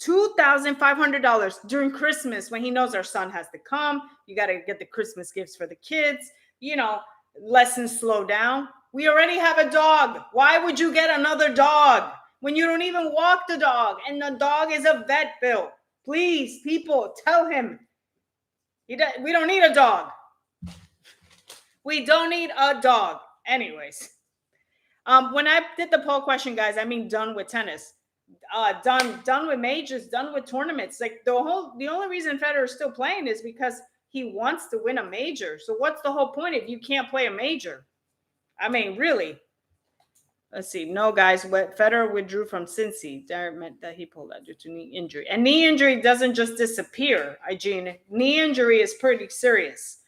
$2,500 during Christmas when he knows our son has to come. You got to get the Christmas gifts for the kids. You know, lessons slow down. We already have a dog. Why would you get another dog when you don't even walk the dog and the dog is a vet bill? Please, people, tell him. We don't need a dog. We don't need a dog. Anyways. When I did the poll question, guys, I mean done with tennis, done with majors, done with tournaments. Like the only reason Federer is still playing is because he wants to win a major. So what's the whole point if you can't play a major? I mean, really. Let's see. No, guys, what Federer withdrew from Cincy. That meant that he pulled out due to knee injury. And knee injury doesn't just disappear, Eugene. Knee injury is pretty serious.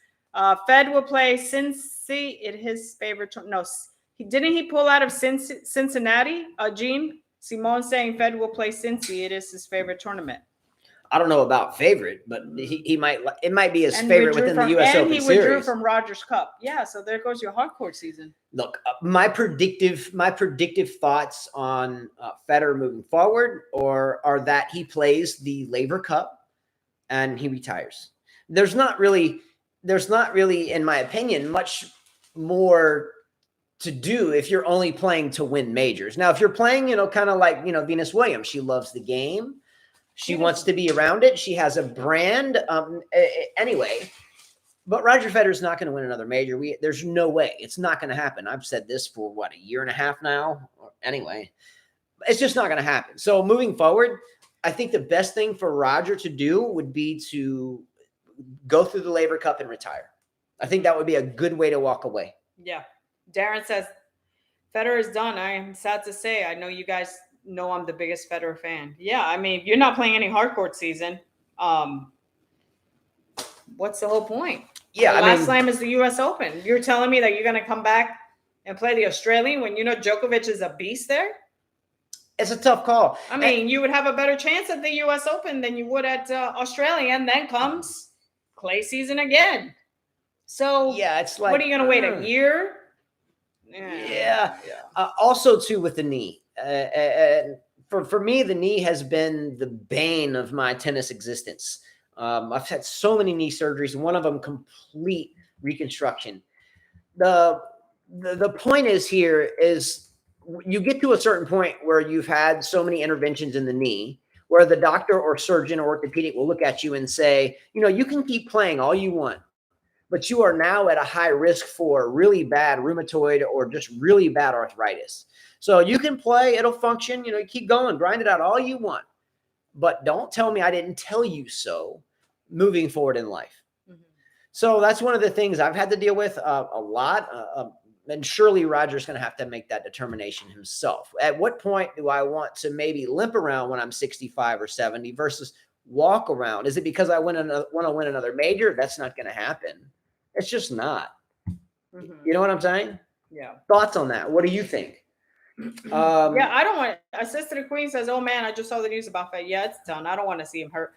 Fed will play Cincy in his favorite. No, didn't he pull out of Cincinnati, Eugene? Simone saying Fed will play Cincy. It is his favorite tournament. I don't know about favorite, but he might. It might be his favorite within the U.S. Open Series. And he withdrew from Rogers Cup. Yeah, so there goes your hardcourt season. Look, my predictive thoughts on Federer moving forward are that he plays the Laver Cup and he retires. There's not really, in my opinion, much more to do if you're only playing to win majors. Now, if you're playing, kind of like Venus Williams, she loves the game. She wants to be around it. She has a brand. Anyway, but Roger Federer's not going to win another major. There's no way. It's not going to happen. I've said this for a year and a half now. Anyway, it's just not going to happen. So moving forward, I think the best thing for Roger to do would be to go through the Laver Cup and retire. I think that would be a good way to walk away. Yeah. Darren says, Federer is done. I am sad to say. I know you guys know I'm the biggest Federer fan. Yeah, I mean, you're not playing any hardcourt season. What's the whole point? Yeah, the last slam is the U.S. Open. You're telling me that you're going to come back and play the Australian when Djokovic is a beast there? It's a tough call. I mean, you would have a better chance at the U.S. Open than you would at Australia, and then comes clay season again. So yeah, it's like, what are you going to wait a year? Yeah. Also, too, with the knee. For me, the knee has been the bane of my tennis existence. I've had so many knee surgeries, one of them complete reconstruction. The point is you get to a certain point where you've had so many interventions in the knee where the doctor or surgeon or orthopedic will look at you and say, you can keep playing all you want, but you are now at a high risk for really bad rheumatoid or just really bad arthritis. So you can play, it'll function, keep going, grind it out all you want, but don't tell me I didn't tell you so moving forward in life. Mm-hmm. So that's one of the things I've had to deal with a lot. And surely Roger's going to have to make that determination himself. At what point do I want to maybe limp around when I'm 65 or 70 versus walk around? Is it because I want to win another major? That's not going to happen. It's just not. Mm-hmm. You know what I'm saying? Yeah. Thoughts on that? What do you think? Yeah, I don't want. Sister the Queen says, "Oh man, I just saw the news about that. Yeah, it's done. I don't want to see him hurt.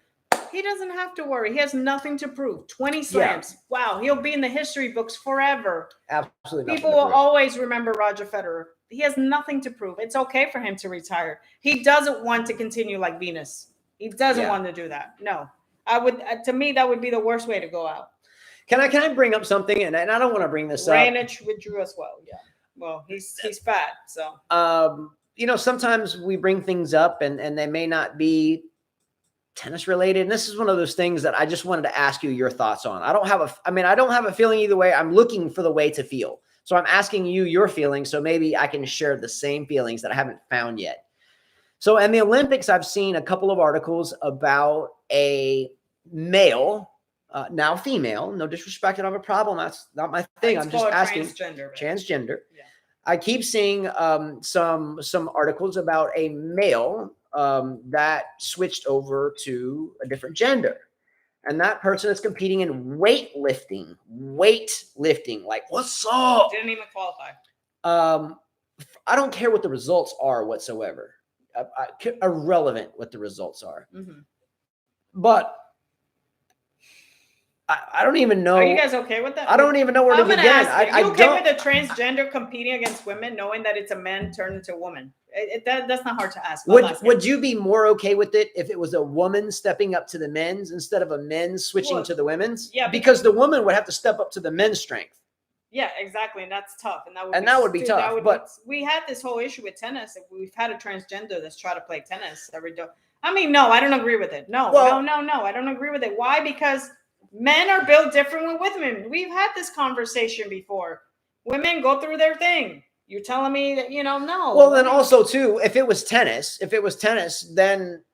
He doesn't have to worry. He has nothing to prove. 20 slams. Yeah. Wow, he'll be in the history books forever. Absolutely. People will always remember Roger Federer. He has nothing to prove. It's okay for him to retire. He doesn't want to continue like Venus. He doesn't want to do that. No, I would. To me, that would be the worst way to go out. Can I bring up something? And I don't want to bring this up. Raonic withdrew as well. Yeah. Well, he's fat, so. Sometimes we bring things up and they may not be tennis related. And this is one of those things that I just wanted to ask you your thoughts on. I don't have a feeling either way. I'm looking for the way to feel. So I'm asking you your feelings. So maybe I can share the same feelings that I haven't found yet. So in the Olympics, I've seen a couple of articles about a male, now female, no disrespect, I don't have a problem. That's not my thing. I'm just asking. Transgender. Yeah. I keep seeing some articles about a male that switched over to a different gender. And that person is competing in weightlifting. Like, what's up? Didn't even qualify. I don't care what the results are whatsoever. Irrelevant what the results are. Mm-hmm. But I don't even know. Are you guys okay with that? I don't even know where to begin. Are you okay with a transgender competing against women, knowing that it's a man turned into a woman? That's not hard to ask. Would you be more okay with it if it was a woman stepping up to the men's instead of a men's switching to the women's? Yeah, because the woman would have to step up to the men's strength. Yeah, exactly, and that's tough. And that would be tough. But we had this whole issue with tennis. If we've had a transgender that's trying to play tennis every day. I mean, no, I don't agree with it. No, I don't agree with it. Why? Because men are built different with women. We've had this conversation before. Women go through their thing. You're telling me that, no. Well, then also, too, if it was tennis, then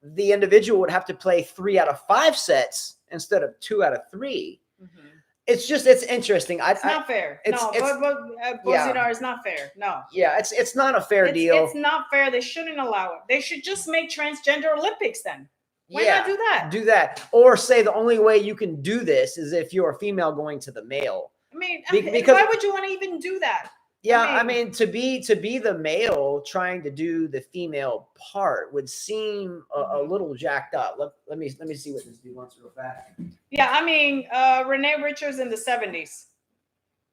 the individual would have to play 3 out of 5 sets instead of 2 out of 3. Mm-hmm. it's interesting. It's not fair. No, but Bozidar is not fair. No. Yeah, it's not a fair deal. It's not fair. They shouldn't allow it. They should just make transgender Olympics then. Why not do that? Do that. Or say the only way you can do this is if you're a female going to the male. I mean, because why would you want to even do that? Yeah, I mean to be the male trying to do the female part would seem a little jacked up. Let me see what this dude wants real fast. Yeah, I mean, Renee Richards in the 70s.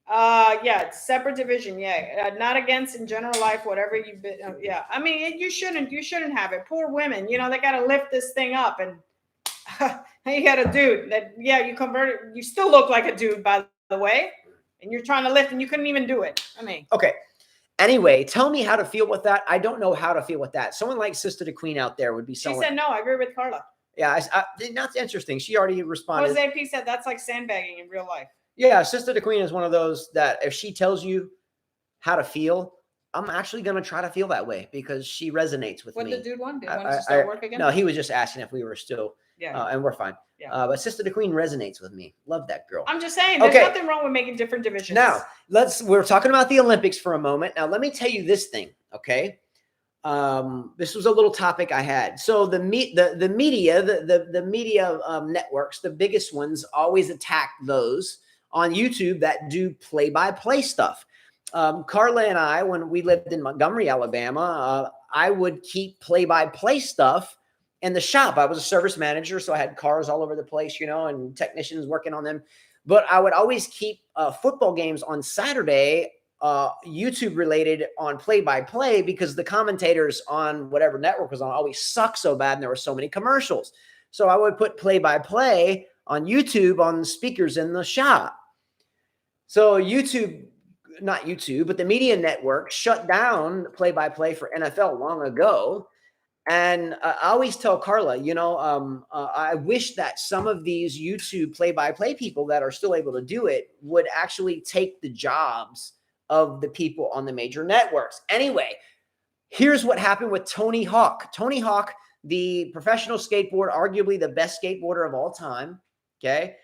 Yeah, it's separate division. Yeah, not against in general life, whatever you've been. Yeah, I mean, you shouldn't have it. Poor women, you know, they got to lift this thing up, and you got a dude that, yeah, you converted. You still look like a dude, by the way, and you're trying to lift, and you couldn't even do it. I mean, okay. Anyway, tell me how to feel with that. I don't know how to feel with that. Someone like Sister the Queen out there would be someone. She said no. I agree with Carla. Yeah, that's interesting. She already responded. Jose P said that's like sandbagging in real life. Yeah, Sister the Queen is one of those that if she tells you how to feel, I'm actually going to try to feel that way because she resonates with me. What did the dude want? Did he want to start work again? No, he was just asking if we were still, and we're fine. Yeah. But Sister the Queen resonates with me. Love that girl. I'm just saying, there's nothing wrong with making different divisions. Now, we're talking about the Olympics for a moment. Now, let me tell you this thing, okay? This was a little topic I had. So the media, the media networks, the biggest ones, always attack those on YouTube that do play-by-play stuff. Carla and I, when we lived in Montgomery, Alabama, I would keep play-by-play stuff in the shop. I was a service manager, so I had cars all over the place, you know, and technicians working on them. But I would always keep football games on Saturday, YouTube related, on play-by-play because the commentators on whatever network was on always suck so bad and there were so many commercials. So I would put play-by-play on YouTube on the speakers in the shop. So not YouTube, but the media network shut down play-by-play for NFL long ago. And I always tell Carla, you know, I wish that some of these YouTube play-by-play people that are still able to do it would actually take the jobs of the people on the major networks. Anyway, here's what happened with Tony Hawk. Tony Hawk, the professional skateboarder, arguably the best skateboarder of all time, okay,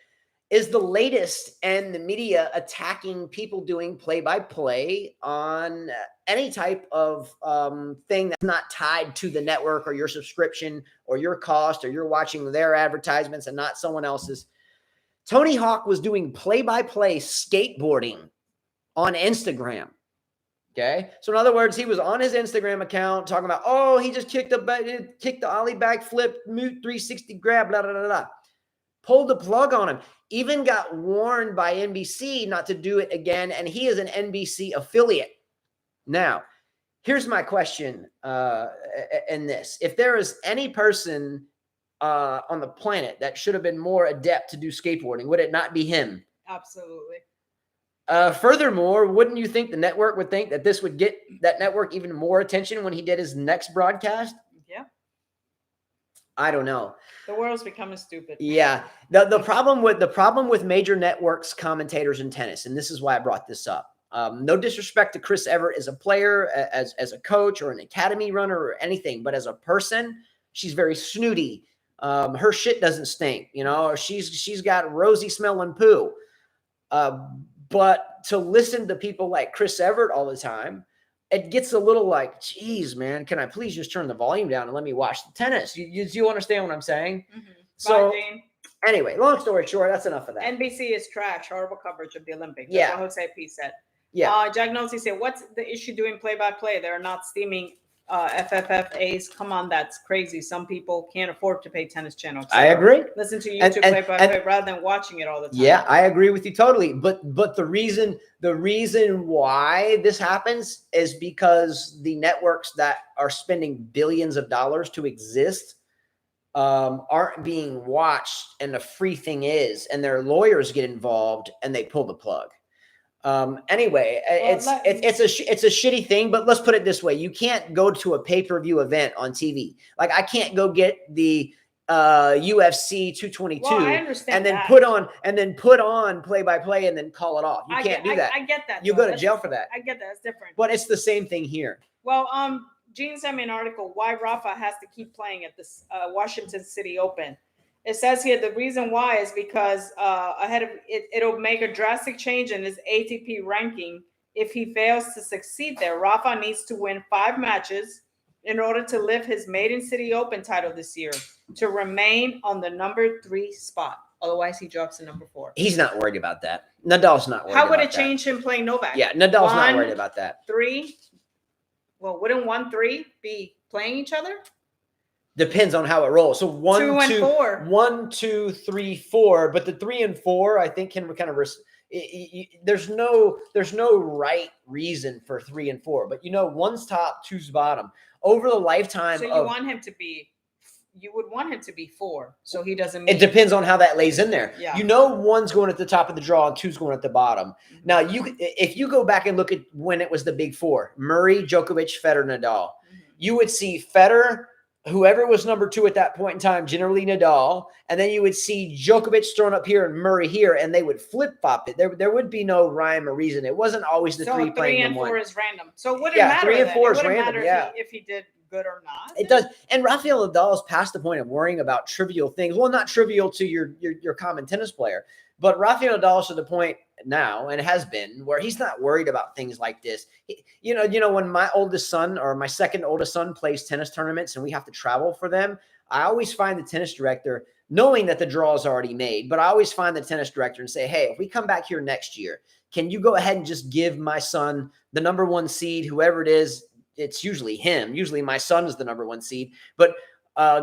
is the latest in the media attacking people doing play-by-play on any type of thing that's not tied to the network or your subscription or your cost or you're watching their advertisements and not someone else's. Tony Hawk was doing play-by-play skateboarding on Instagram. Okay. So in other words, he was on his Instagram account talking about, oh, he just kicked the ollie back flip, mute 360 grab, blah, blah, blah, blah. Pulled the plug on him. Even got warned by NBC not to do it again. And he is an NBC affiliate. Now, here's my question in this. If there is any person on the planet that should have been more adept to do skateboarding, would it not be him? Absolutely. Furthermore, wouldn't you think the network would think that this would get that network even more attention when he did his next broadcast? Yeah. I don't know. The world's becoming stupid. Yeah. The problem with major networks commentators in tennis, and this is why I brought this up. No disrespect to Chris Evert as a player, as a coach or an academy runner or anything, but as a person, she's very snooty. Her shit doesn't stink, you know, or she's got rosy smelling poo. But to listen to people like Chris Evert all the time, it gets a little like, geez, man, can I please just turn the volume down and let me watch the tennis? You understand what I'm saying? Mm-hmm. So Bye, Jane. Anyway, long story short, that's enough of that. NBC is trash. Horrible coverage of the Olympics. That's Yeah. what Jose P said. Yeah. Jack Nosey said, what's the issue doing play-by-play? They're not steaming FFFAs. Come on, that's crazy. Some people can't afford to pay tennis channels. I agree. Listen to YouTube play-by-play rather than watching it all the time. Yeah, I agree with you totally. But the reason why this happens is because the networks that are spending billions of dollars to exist aren't being watched, and the free thing is, and their lawyers get involved and they pull the plug. Anyway, it's a shitty thing, but let's put it this way. You can't go to a pay-per-view event on TV. Like I can't go get the UFC 222 and then put on play-by-play and then call it off. You can't do that. I get that. You go to jail for that. I get that. It's different. But it's the same thing here. Well, Gene sent me an article why Rafa has to keep playing at this Washington City Open. It says here the reason why is because ahead of it, it'll make a drastic change in his ATP ranking if he fails to succeed there. Rafa needs to win 5 matches in order to lift his maiden City Open title this year to remain on the number 3 spot. Otherwise, he drops to number 4. He's not worried about that. Nadal's not worried. How would about it change him playing Novak? Yeah, Nadal's not worried about that. 3. Well, wouldn't 1, 3 be playing each other? Depends on how it rolls. So 1, 2 and 4. 1, 2, 3, 4. But the 3 and 4, I think, can kind of there's no right reason for 3 and 4. But one's top, two's bottom. Over the lifetime, so you would want him to be 4, so he doesn't. It depends on how that lays in there. Yeah. One's going at the top of the draw and two's going at the bottom. Mm-hmm. Now, if you go back and look at when it was the big 4, Murray, Djokovic, Federer, Nadal, you would see Federer, whoever was number 2 at that point in time, generally Nadal, and then you would see Djokovic thrown up here and Murray here, and they would flip-flop it. There would be no rhyme or reason. It wasn't always the 3 playing 3 and 4 1. is random. So what matter? 3 and 4 is random. Matter if he did good or not. It does. And Rafael Nadal is past the point of worrying about trivial things. Well, not trivial to your common tennis player, but Rafael Nadal is to the point now, and has been, where he's not worried about things like this. When my oldest son or my second oldest son plays tennis tournaments and we have to travel for them, I always find the tennis director, knowing that the draw is already made, but I always find the tennis director and say, hey, if we come back here next year, can you go ahead and just give my son the number 1 seed, whoever it is? It's usually him. Usually my son is the number 1 seed, but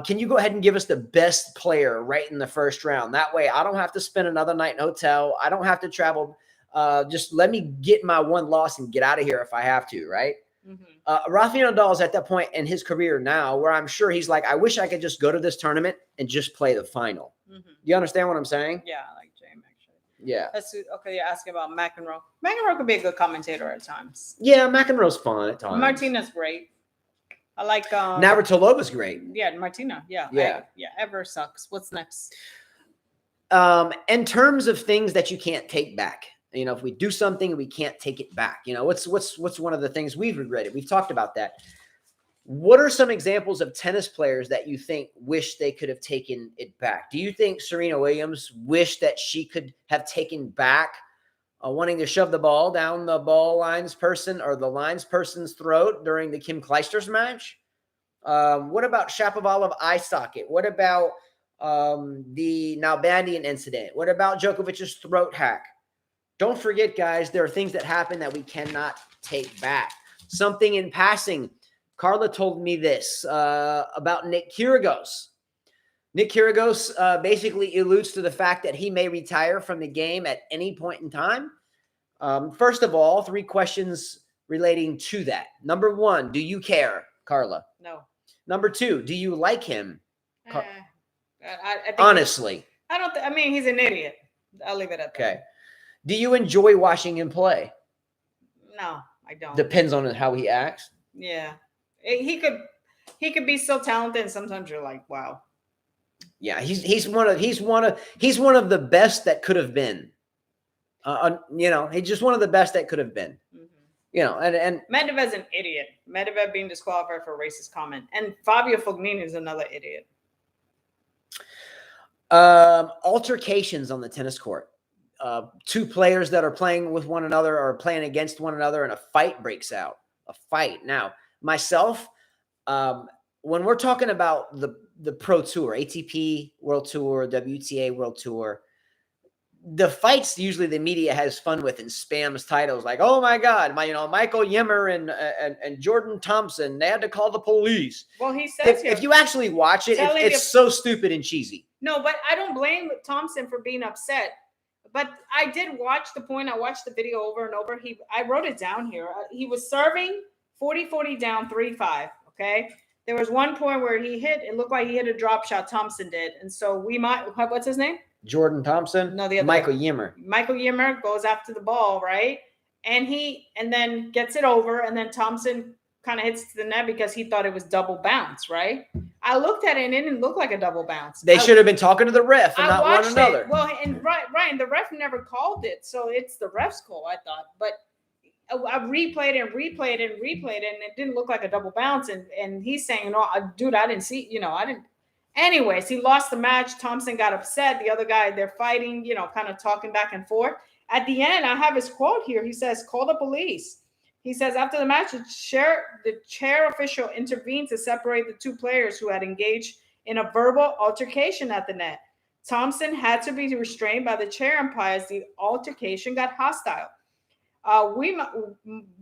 can you go ahead and give us the best player right in the first round? That way I don't have to spend another night in a hotel. I don't have to travel. Just let me get my 1 loss and get out of here if I have to, right? Mm-hmm. Rafael Nadal is at that point in his career now where I'm sure he's like, I wish I could just go to this tournament and just play the final. Mm-hmm. You understand what I'm saying? Yeah, I like James, actually. Yeah. Okay, you're asking about McEnroe. McEnroe could be a good commentator at times. Yeah, McEnroe's fun at times. Martina's great. I like Navratilova's great. Yeah, Martina. Yeah. Ever sucks. What's next? In terms of things that you can't take back, if we do something we can't take it back, what's one of the things we've regretted? We've talked about that. What are some examples of tennis players that you think wish they could have taken it back? Do you think Serena Williams wished that she could have taken back wanting to shove the ball down the ball lines person or the lines person's throat during the Kim Clijsters match? What about Shapovalov eye socket? What about the Nalbandian incident? What about Djokovic's throat hack? Don't forget, guys, there are things that happen that we cannot take back. Something in passing. Carla told me this about Nick Kyrgios. Nick Kyrgios basically alludes to the fact that he may retire from the game at any point in time. First of all, 3 questions relating to that. Number 1, do you care, Carla? No. Number 2, do you like him? I think honestly. I mean, he's an idiot. I'll leave it at that. Okay. Do you enjoy watching him play? No, I don't. Depends on how he acts. Yeah. He could be so talented, and sometimes you're like, wow. Yeah, he's one of the best that could have been. He's just one of the best that could have been. Mm-hmm. And Medvedev's an idiot. Medvedev being disqualified for a racist comment, and Fabio Fognini is another idiot. Altercations on the tennis court. 2 players that are playing with one another or playing against one another, and a fight breaks out. A fight. Now, myself, when we're talking about the Pro Tour, ATP World Tour, WTA World Tour, the fights usually the media has fun with and spams titles like, "Oh my God, Michael Ymer and Jordan Thompson, they had to call the police." Well, he says if you actually watch it, it's so stupid and cheesy. No, but I don't blame Thompson for being upset. But I did watch the point. I watched the video over and over. I wrote it down here. He was serving 40-40 down 3-5. Okay. There was one point where it looked like he hit a drop shot. Thompson did. And so what's his name? Jordan Thompson. No, the other Michael Ymer. Michael Ymer goes after the ball, right? And then gets it over. And then Thompson kind of hits the net because he thought it was double bounce, right? I looked at it and it didn't look like a double bounce. They should have been talking to the ref and not one another. Well, and Ryan, the ref never called it, so it's the ref's call, I thought. But I replayed it, and it didn't look like a double bounce. And he's saying, "No, dude, I didn't see. I didn't." Anyways, he lost the match. Thompson got upset. The other guy, they're fighting, kind of talking back and forth. At the end, I have his quote here. He says, "Call the police." He says, after the match, the chair official intervened to separate the two players who had engaged in a verbal altercation at the net. Thompson had to be restrained by the chair umpire as the altercation got hostile.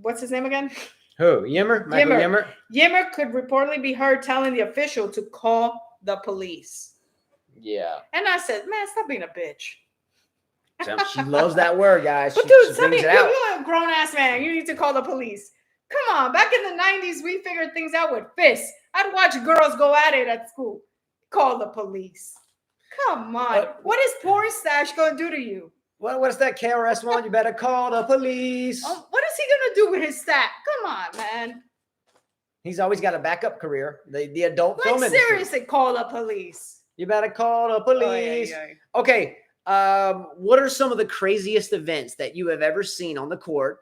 What's his name again? Who? Yimmer? Michael Yimmer? Yimmer could reportedly be heard telling the official to call the police. Yeah. And I said, man, stop being a bitch. She loves that word, guys. But dude, you're a grown-ass man. You need to call the police. Come on. Back in the 90s, we figured things out with fists. I'd watch girls go at it at school. Call the police. Come on. What is porn stash going to do to you? What's that KRS One? You better call the police. What is he going to do with his stat? Come on, man. He's always got a backup career. The adult film industry. Seriously, call the police. You better call the police. Oh, yeah. Okay. What are some of the craziest events that you have ever seen on the court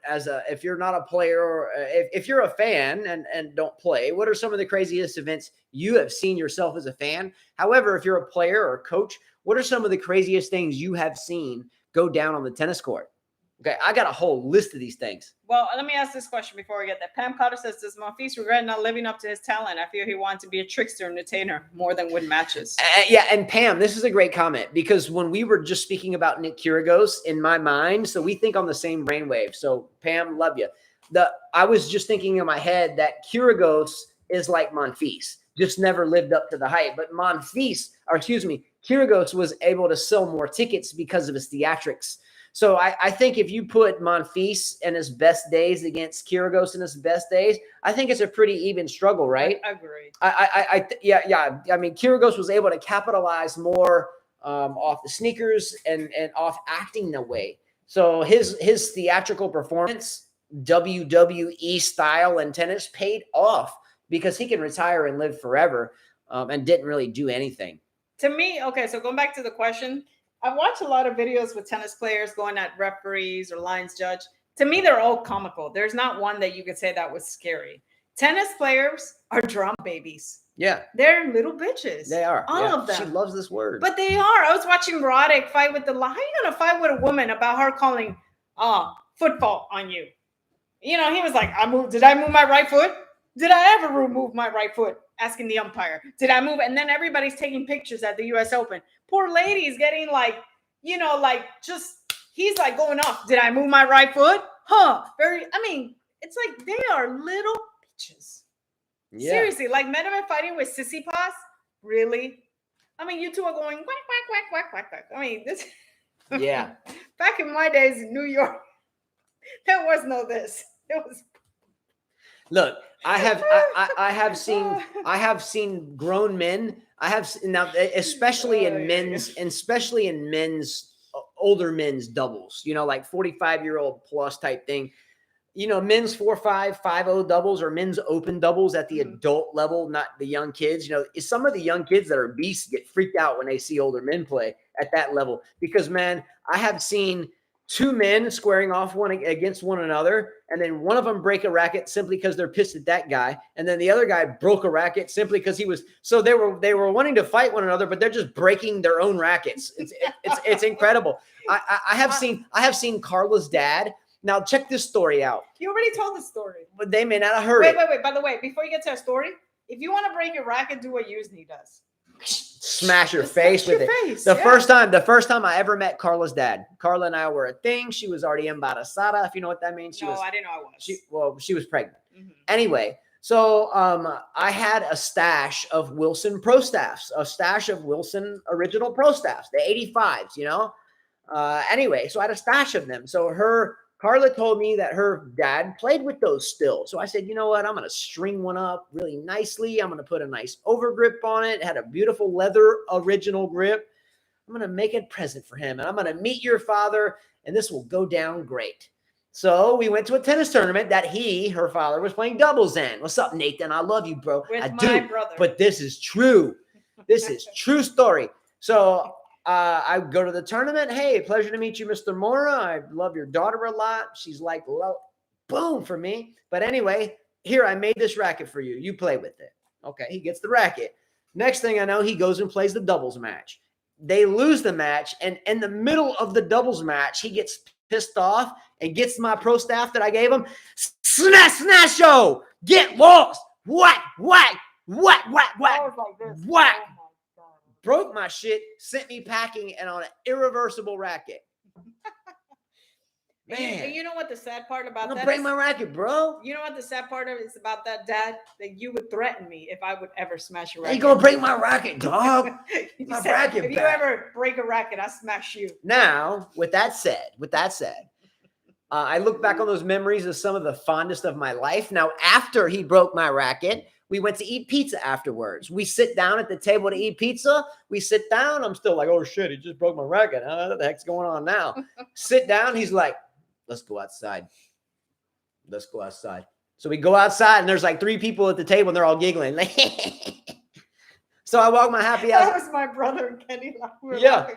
if you're not a player or if you're a fan and don't play, what are some of the craziest events you have seen yourself as a fan? However, if you're a player or coach, what are some of the craziest things you have seen go down on the tennis court? Okay, I got a whole list of these things. Well, let me ask this question before we get there. Pam Carter says, does Monfils regret not living up to his talent? I fear he wanted to be a trickster and entertainer more than win matches. Yeah, and Pam, this is a great comment because when we were just speaking about Nick Kyrgios in my mind, so we think on the same brainwave. So Pam, love you. I was just thinking in my head that Kyrgios is like Monfils, just never lived up to the hype. But Kyrgios was able to sell more tickets because of his theatrics. So I think if you put Monfils in his best days against Kyrgios in his best days, I think it's a pretty even struggle, right? I agree. Yeah. I mean, Kyrgios was able to capitalize more off the sneakers and off acting the way. So his theatrical performance, WWE style in tennis, paid off because he can retire and live forever and didn't really do anything. To me, okay, so going back to the question, I've watched a lot of videos with tennis players going at referees or lines judge. To me, they're all comical. There's not one that you could say that was scary. Tennis players are drum babies. Yeah. They're little bitches. They are. All of them. She loves this word. But they are. I was watching Roddick fight with how are you going to fight with a woman about her calling foot fault on you? He was like, did I move my right foot? Did I ever remove my right foot? Asking the umpire, did I move? And then everybody's taking pictures at the U.S. Open. Poor lady's getting he's like going off. Did I move my right foot? It's like they are little bitches. Yeah. Seriously, like Medvedev fighting with Sissy Pass? Really? You two are going whack, whack, whack, whack, whack, whack. This. Yeah. Back in my days in New York, there was no this. It was. Look, I have seen grown men. I have now, especially in men's older men's doubles. Like 45-year-old plus type thing. Men's 4-5, 5-0 doubles or men's open doubles at the adult level, not the young kids. Some of the young kids that are beasts get freaked out when they see older men play at that level because, man, I have seen two men squaring off one against one another, and then one of them break a racket simply because they're pissed at that guy, and then the other guy broke a racket simply because he was. So they were wanting to fight one another, but they're just breaking their own rackets. It's incredible. I have seen Carla's dad. Now check this story out. You already told the story, but they may not have heard it. Wait. By the way, before you get to our story, if you want to break your racket, do what Usain does. Smash your face with it. The first time I ever met Carla's dad, Carla and I were a thing. She was already embarazada, if you know what that means. I didn't know I was. She was pregnant. Mm-hmm. Anyway, so I had a stash of Wilson Pro Staffs, a stash of Wilson original Pro Staffs, the 85s, Anyway, so I had a stash of them. So Carla told me that her dad played with those still. So I said, you know what? I'm going to string one up really nicely. I'm going to put a nice overgrip on it. It had a beautiful leather original grip. I'm going to make a present for him. And I'm going to meet your father, and this will go down great. So we went to a tennis tournament that her father, was playing doubles in. What's up, Nathan? I love you, bro. With my brother. But this is true. This is true story. So I go to the tournament. Hey, pleasure to meet you, Mr. Mora. I love your daughter a lot. She's like, boom for me. But anyway, here, I made this racket for you. You play with it. Okay, he gets the racket. Next thing I know, he goes and plays the doubles match. They lose the match, and in the middle of the doubles match, he gets pissed off and gets my pro staff that I gave him. Snasho! Get lost! Whack! Whack! Whack! Whack! Whack! Whack! Oh Broke my shit, sent me packing, and on an irreversible racket. Man, and you know what the sad part about I'm gonna that break is? my racket, bro. You know what the sad part is about that, Dad? That you would threaten me if I would ever smash a How racket. you gonna break my racket, dog? You My said, racket if you back. ever break a racket, I smash you. Now, with that said, I look back on those memories as some of the fondest of my life. Now, after he broke my racket, we went to eat pizza afterwards. We sit down at the table to eat pizza. We sit down. I'm still like, oh shit, he just broke my racket. What the heck's going on now? Sit down. He's like, let's go outside. Let's go outside. So we go outside, and there's like 3 people at the table, and they're all giggling. So I walk my happy ass. That was my brother and Kenny. Yeah.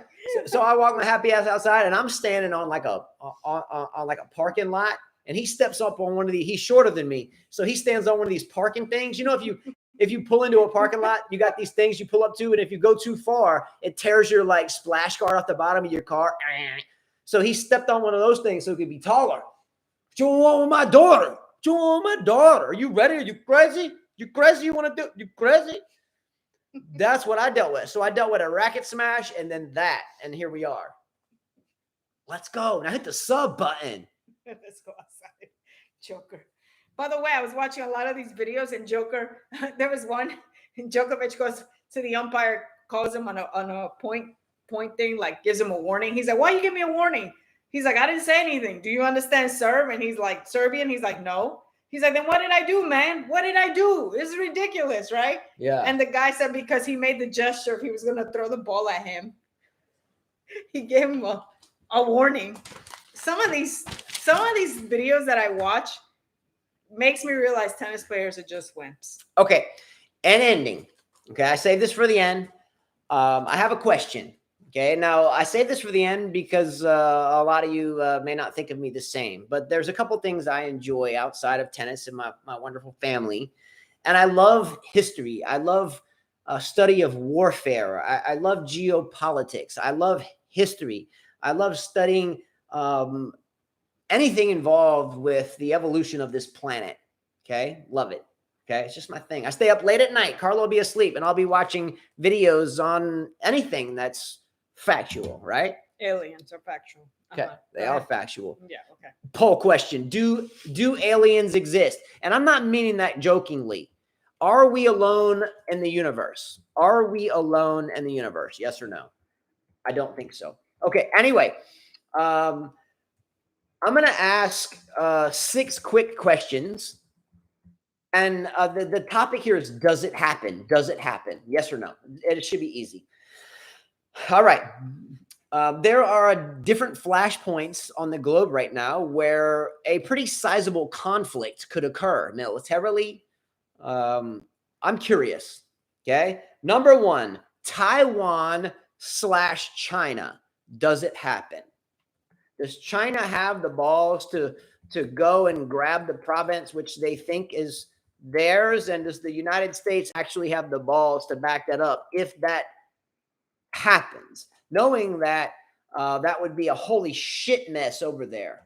So I walk my happy ass outside, and I'm standing on like a parking lot, and he steps up on one of these. He's shorter than me, so he stands on one of these parking things. You know, if you pull into a parking lot, you got these things you pull up to, and if you go too far, it tears your like splash guard off the bottom of your car. So he stepped on one of those things so he could be taller. What you want with my daughter? What you want with my daughter? Are you ready? Are you crazy? You crazy? You want to do? You crazy? That's what I dealt with. So I dealt with a racket smash and then that. And here we are. Let's go. Now hit the sub button. Let's go outside. Joker. By the way, I was watching a lot of these videos, and Joker, there was one, and Djokovic goes to the umpire, calls him on a point thing, like gives him a warning. He's like, why you give me a warning? He's like, I didn't say anything. Do you understand serve? And he's like, Serbian? He's like, no. He's like, then what did I do, man? What did I do? This is ridiculous, right? Yeah. And the guy said because he made the gesture if he was going to throw the ball at him, he gave him a warning. Some of these videos that I watch makes me realize tennis players are just wimps. Okay. And ending. Okay. I saved this for the end. I have a question. Okay. Now, I saved this for the end because a lot of you may not think of me the same, but there's a couple things I enjoy outside of tennis and my wonderful family. And I love history. I love study of warfare. I love geopolitics. I love history. I love studying anything involved with the evolution of this planet. Okay. Love it. Okay. It's just my thing. I stay up late at night. Carlo will be asleep and I'll be watching videos on anything that's factual, right? Aliens are factual. Okay. They are factual. Yeah. Okay. Poll question. Do aliens exist? And I'm not meaning that jokingly. Are we alone in the universe? Are we alone in the universe? Yes or no? I don't think so. Okay. Anyway, I'm going to ask 6 quick questions. And the topic here is, does it happen? Does it happen? Yes or no? It should be easy. All right. There are different flashpoints on the globe right now where a pretty sizable conflict could occur militarily. I'm curious. Okay. Number 1, Taiwan/China. Does it happen? Does China have the balls to go and grab the province which they think is theirs? And does the United States actually have the balls to back that up if that happens? Knowing that that would be a holy shit mess over there.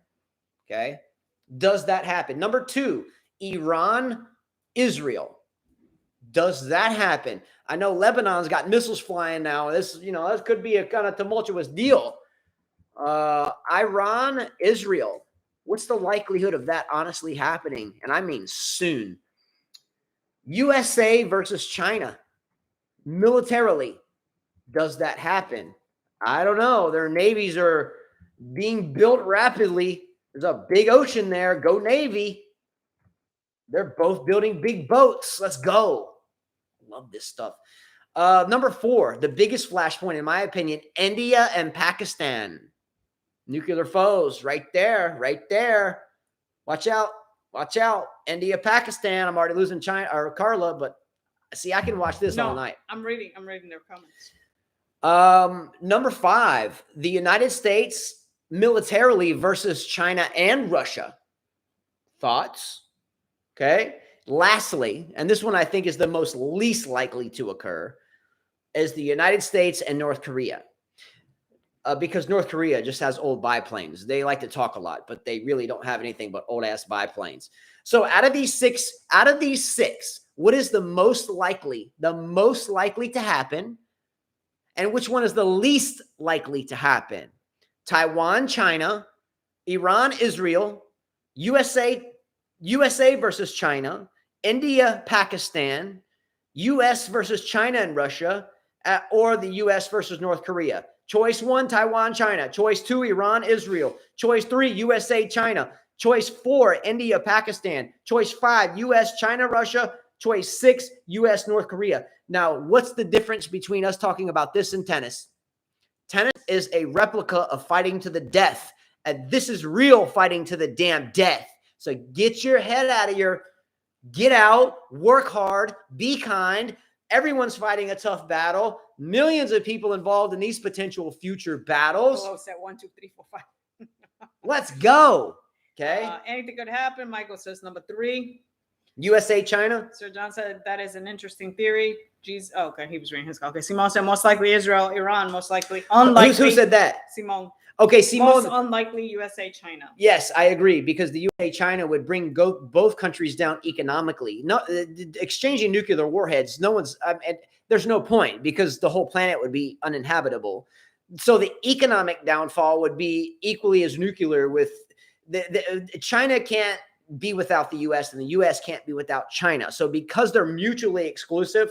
Okay. Does that happen? Number 2, Iran/Israel. Does that happen? I know Lebanon's got missiles flying now. This could be a kind of tumultuous deal. Iran/Israel. What's the likelihood of that honestly happening? And I mean soon. USA versus China. Militarily. Does that happen? I don't know. Their navies are being built rapidly. There's a big ocean there. Go Navy. They're both building big boats. Let's go. Love this stuff. Number 4, the biggest flashpoint, in my opinion, India and Pakistan. Nuclear foes right there, right there. Watch out. Watch out. India, Pakistan. I'm already losing China or Carla, but see, I can watch this all night. I'm reading their comments. Number 5, the United States militarily versus China and Russia. Thoughts? Okay. Lastly, and this one I think is the most least likely to occur, is the United States and North Korea. Because North Korea just has old biplanes. They like to talk a lot, but they really don't have anything but old ass biplanes. So out of these six, what is the most likely to happen? And which one is the least likely to happen? Taiwan, China, Iran, Israel, USA versus China, India, Pakistan, US versus China and Russia, or the US versus North Korea. Choice 1, Taiwan, China. Choice 2, Iran, Israel. Choice 3, USA, China. Choice 4, India, Pakistan. Choice 5, US, China, Russia. Choice 6, US, North Korea. Now, what's the difference between us talking about this and tennis? Tennis is a replica of fighting to the death, and this is real fighting to the damn death. So get your head out of your, get out, work hard, be kind. Everyone's fighting a tough battle. Millions of people involved in these potential future battles. Close at 1, 2, 3, 4, 5. Let's go. Okay. Anything could happen. Michael says number 3. USA, China. Sir John said that is an interesting theory. Jeez. Oh, okay, he was reading his call. Okay, Simone said most likely Israel, Iran, most likely unlikely. Who said that? Simone. Okay, Simone. Most unlikely USA, China. Yes, I agree, because the USA, China would bring both countries down economically. No, exchanging nuclear warheads, there's no point, because the whole planet would be uninhabitable. So the economic downfall would be equally as nuclear. With China can't be without the US, and the US can't be without China. So because they're mutually exclusive,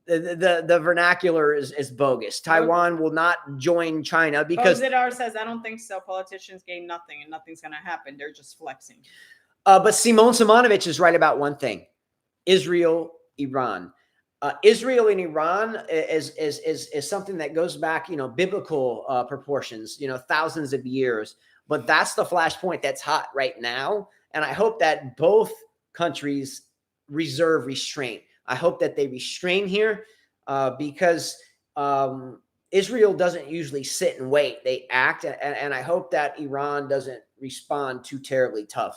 the vernacular is bogus. Taiwan will not join China because Zidar says, I don't think so. Politicians gain nothing and nothing's going to happen. They're just flexing. But Simone Simonovich is right about one thing: Israel, Iran. Israel and Iran is something that goes back, biblical proportions, thousands of years. But that's the flashpoint that's hot right now. And I hope that both countries reserve restraint. I hope that they restrain here because Israel doesn't usually sit and wait. They act. And I hope that Iran doesn't respond too terribly tough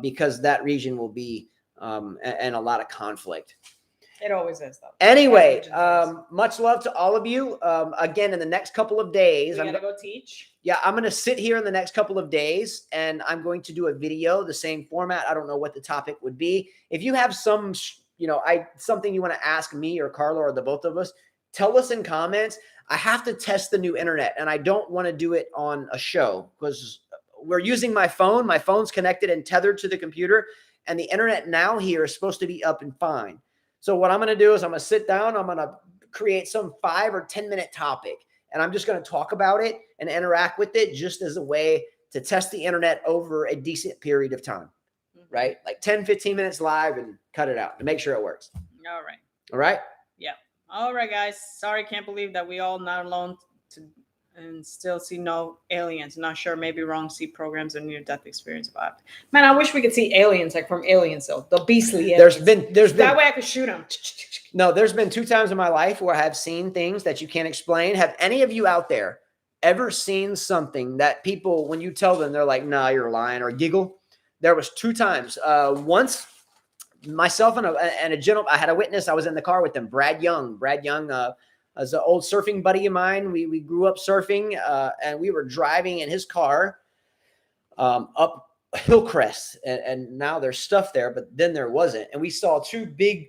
because that region will be in a lot of conflict. It always is, though. Anyway, much love to all of you. Again, in the next couple of days, I'm going to go teach. Yeah, I'm going to sit here in the next couple of days, and I'm going to do a video, the same format. I don't know what the topic would be. If you have some, something you want to ask me or Carla or the both of us, tell us in comments. I have to test the new internet, and I don't want to do it on a show because we're using my phone. My phone's connected and tethered to the computer, and the internet now here is supposed to be up and fine. So what I'm going to do is I'm going to sit down. I'm going to create some 5 or 10 minute topic, and I'm just going to talk about it and interact with it just as a way to test the internet over a decent period of time, right? Like 10, 15 minutes live and cut it out to make sure it works. All right. All right. Yeah. All right, guys. Sorry. Can't believe that we all not alone and still see no aliens. Not sure. Maybe wrong. See programs and near-death experience about. Man, I wish we could see aliens like from Aliens, though. The beastly aliens. There's been that way I could shoot them. No, there's been 2 times in my life where I have seen things that you can't explain. Have any of you out there ever seen something that people, when you tell them, they're like, "Nah, you're lying," or giggle? There was 2 times. Once, myself and a gentleman, I had a witness. I was in the car with them, Brad Young. As an old surfing buddy of mine, we grew up surfing, and we were driving in his car up Hillcrest, and now there's stuff there, but then there wasn't. And we saw 2 big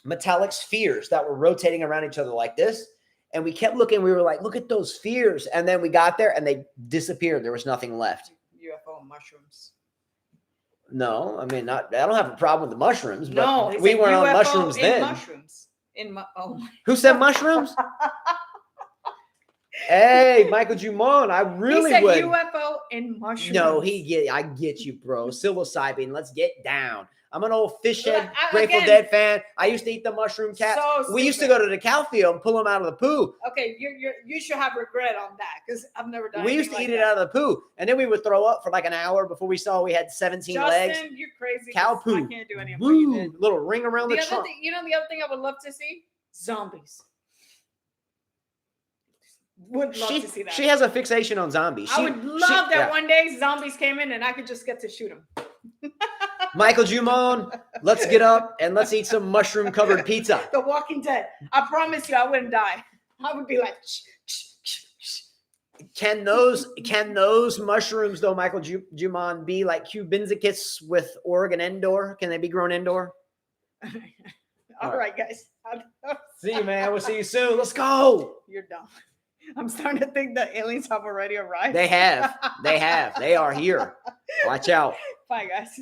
metallic spheres that were rotating around each other like this, and we kept looking. We were like, "Look at those spheres!" And then we got there, and they disappeared. There was nothing left. UFO mushrooms. No, I mean, I don't have a problem with the mushrooms, but no, we weren't on mushrooms then. Mushrooms. Who said mushrooms? Hey, Michael Jumon, I really would. He said UFO in mushrooms. No, I get you, bro. Psilocybin, let's get down. I'm an old fish head Grateful Dead fan. I used to eat the mushroom cats. We used to go to the cow field and pull them out of the poo. Okay, you should have regret on that because I've never done. We used to eat it out of the poo, and then we would throw up for like an hour before we saw we had 17 legs. Justin, you're crazy. Cow poo. I can't do any of what you did. Little ring around the trunk. The other thing I would love to see? Zombies. Would love to see that. She has a fixation on zombies. I would love that one day zombies came in and I could just get to shoot them. Michael Jumon, let's get up and let's eat some mushroom covered pizza. The Walking Dead. I promise you, I wouldn't die. I would be like, shh, shh, shh, shh. Can those mushrooms though, Michael Jumon, be like Cubinsicus with Oregon indoor? Can they be grown indoor? All right, guys. See you, man. We'll see you soon. Let's go. You're dumb. I'm starting to think the aliens have already arrived. They have. They have. They are here. Watch out. Bye, guys.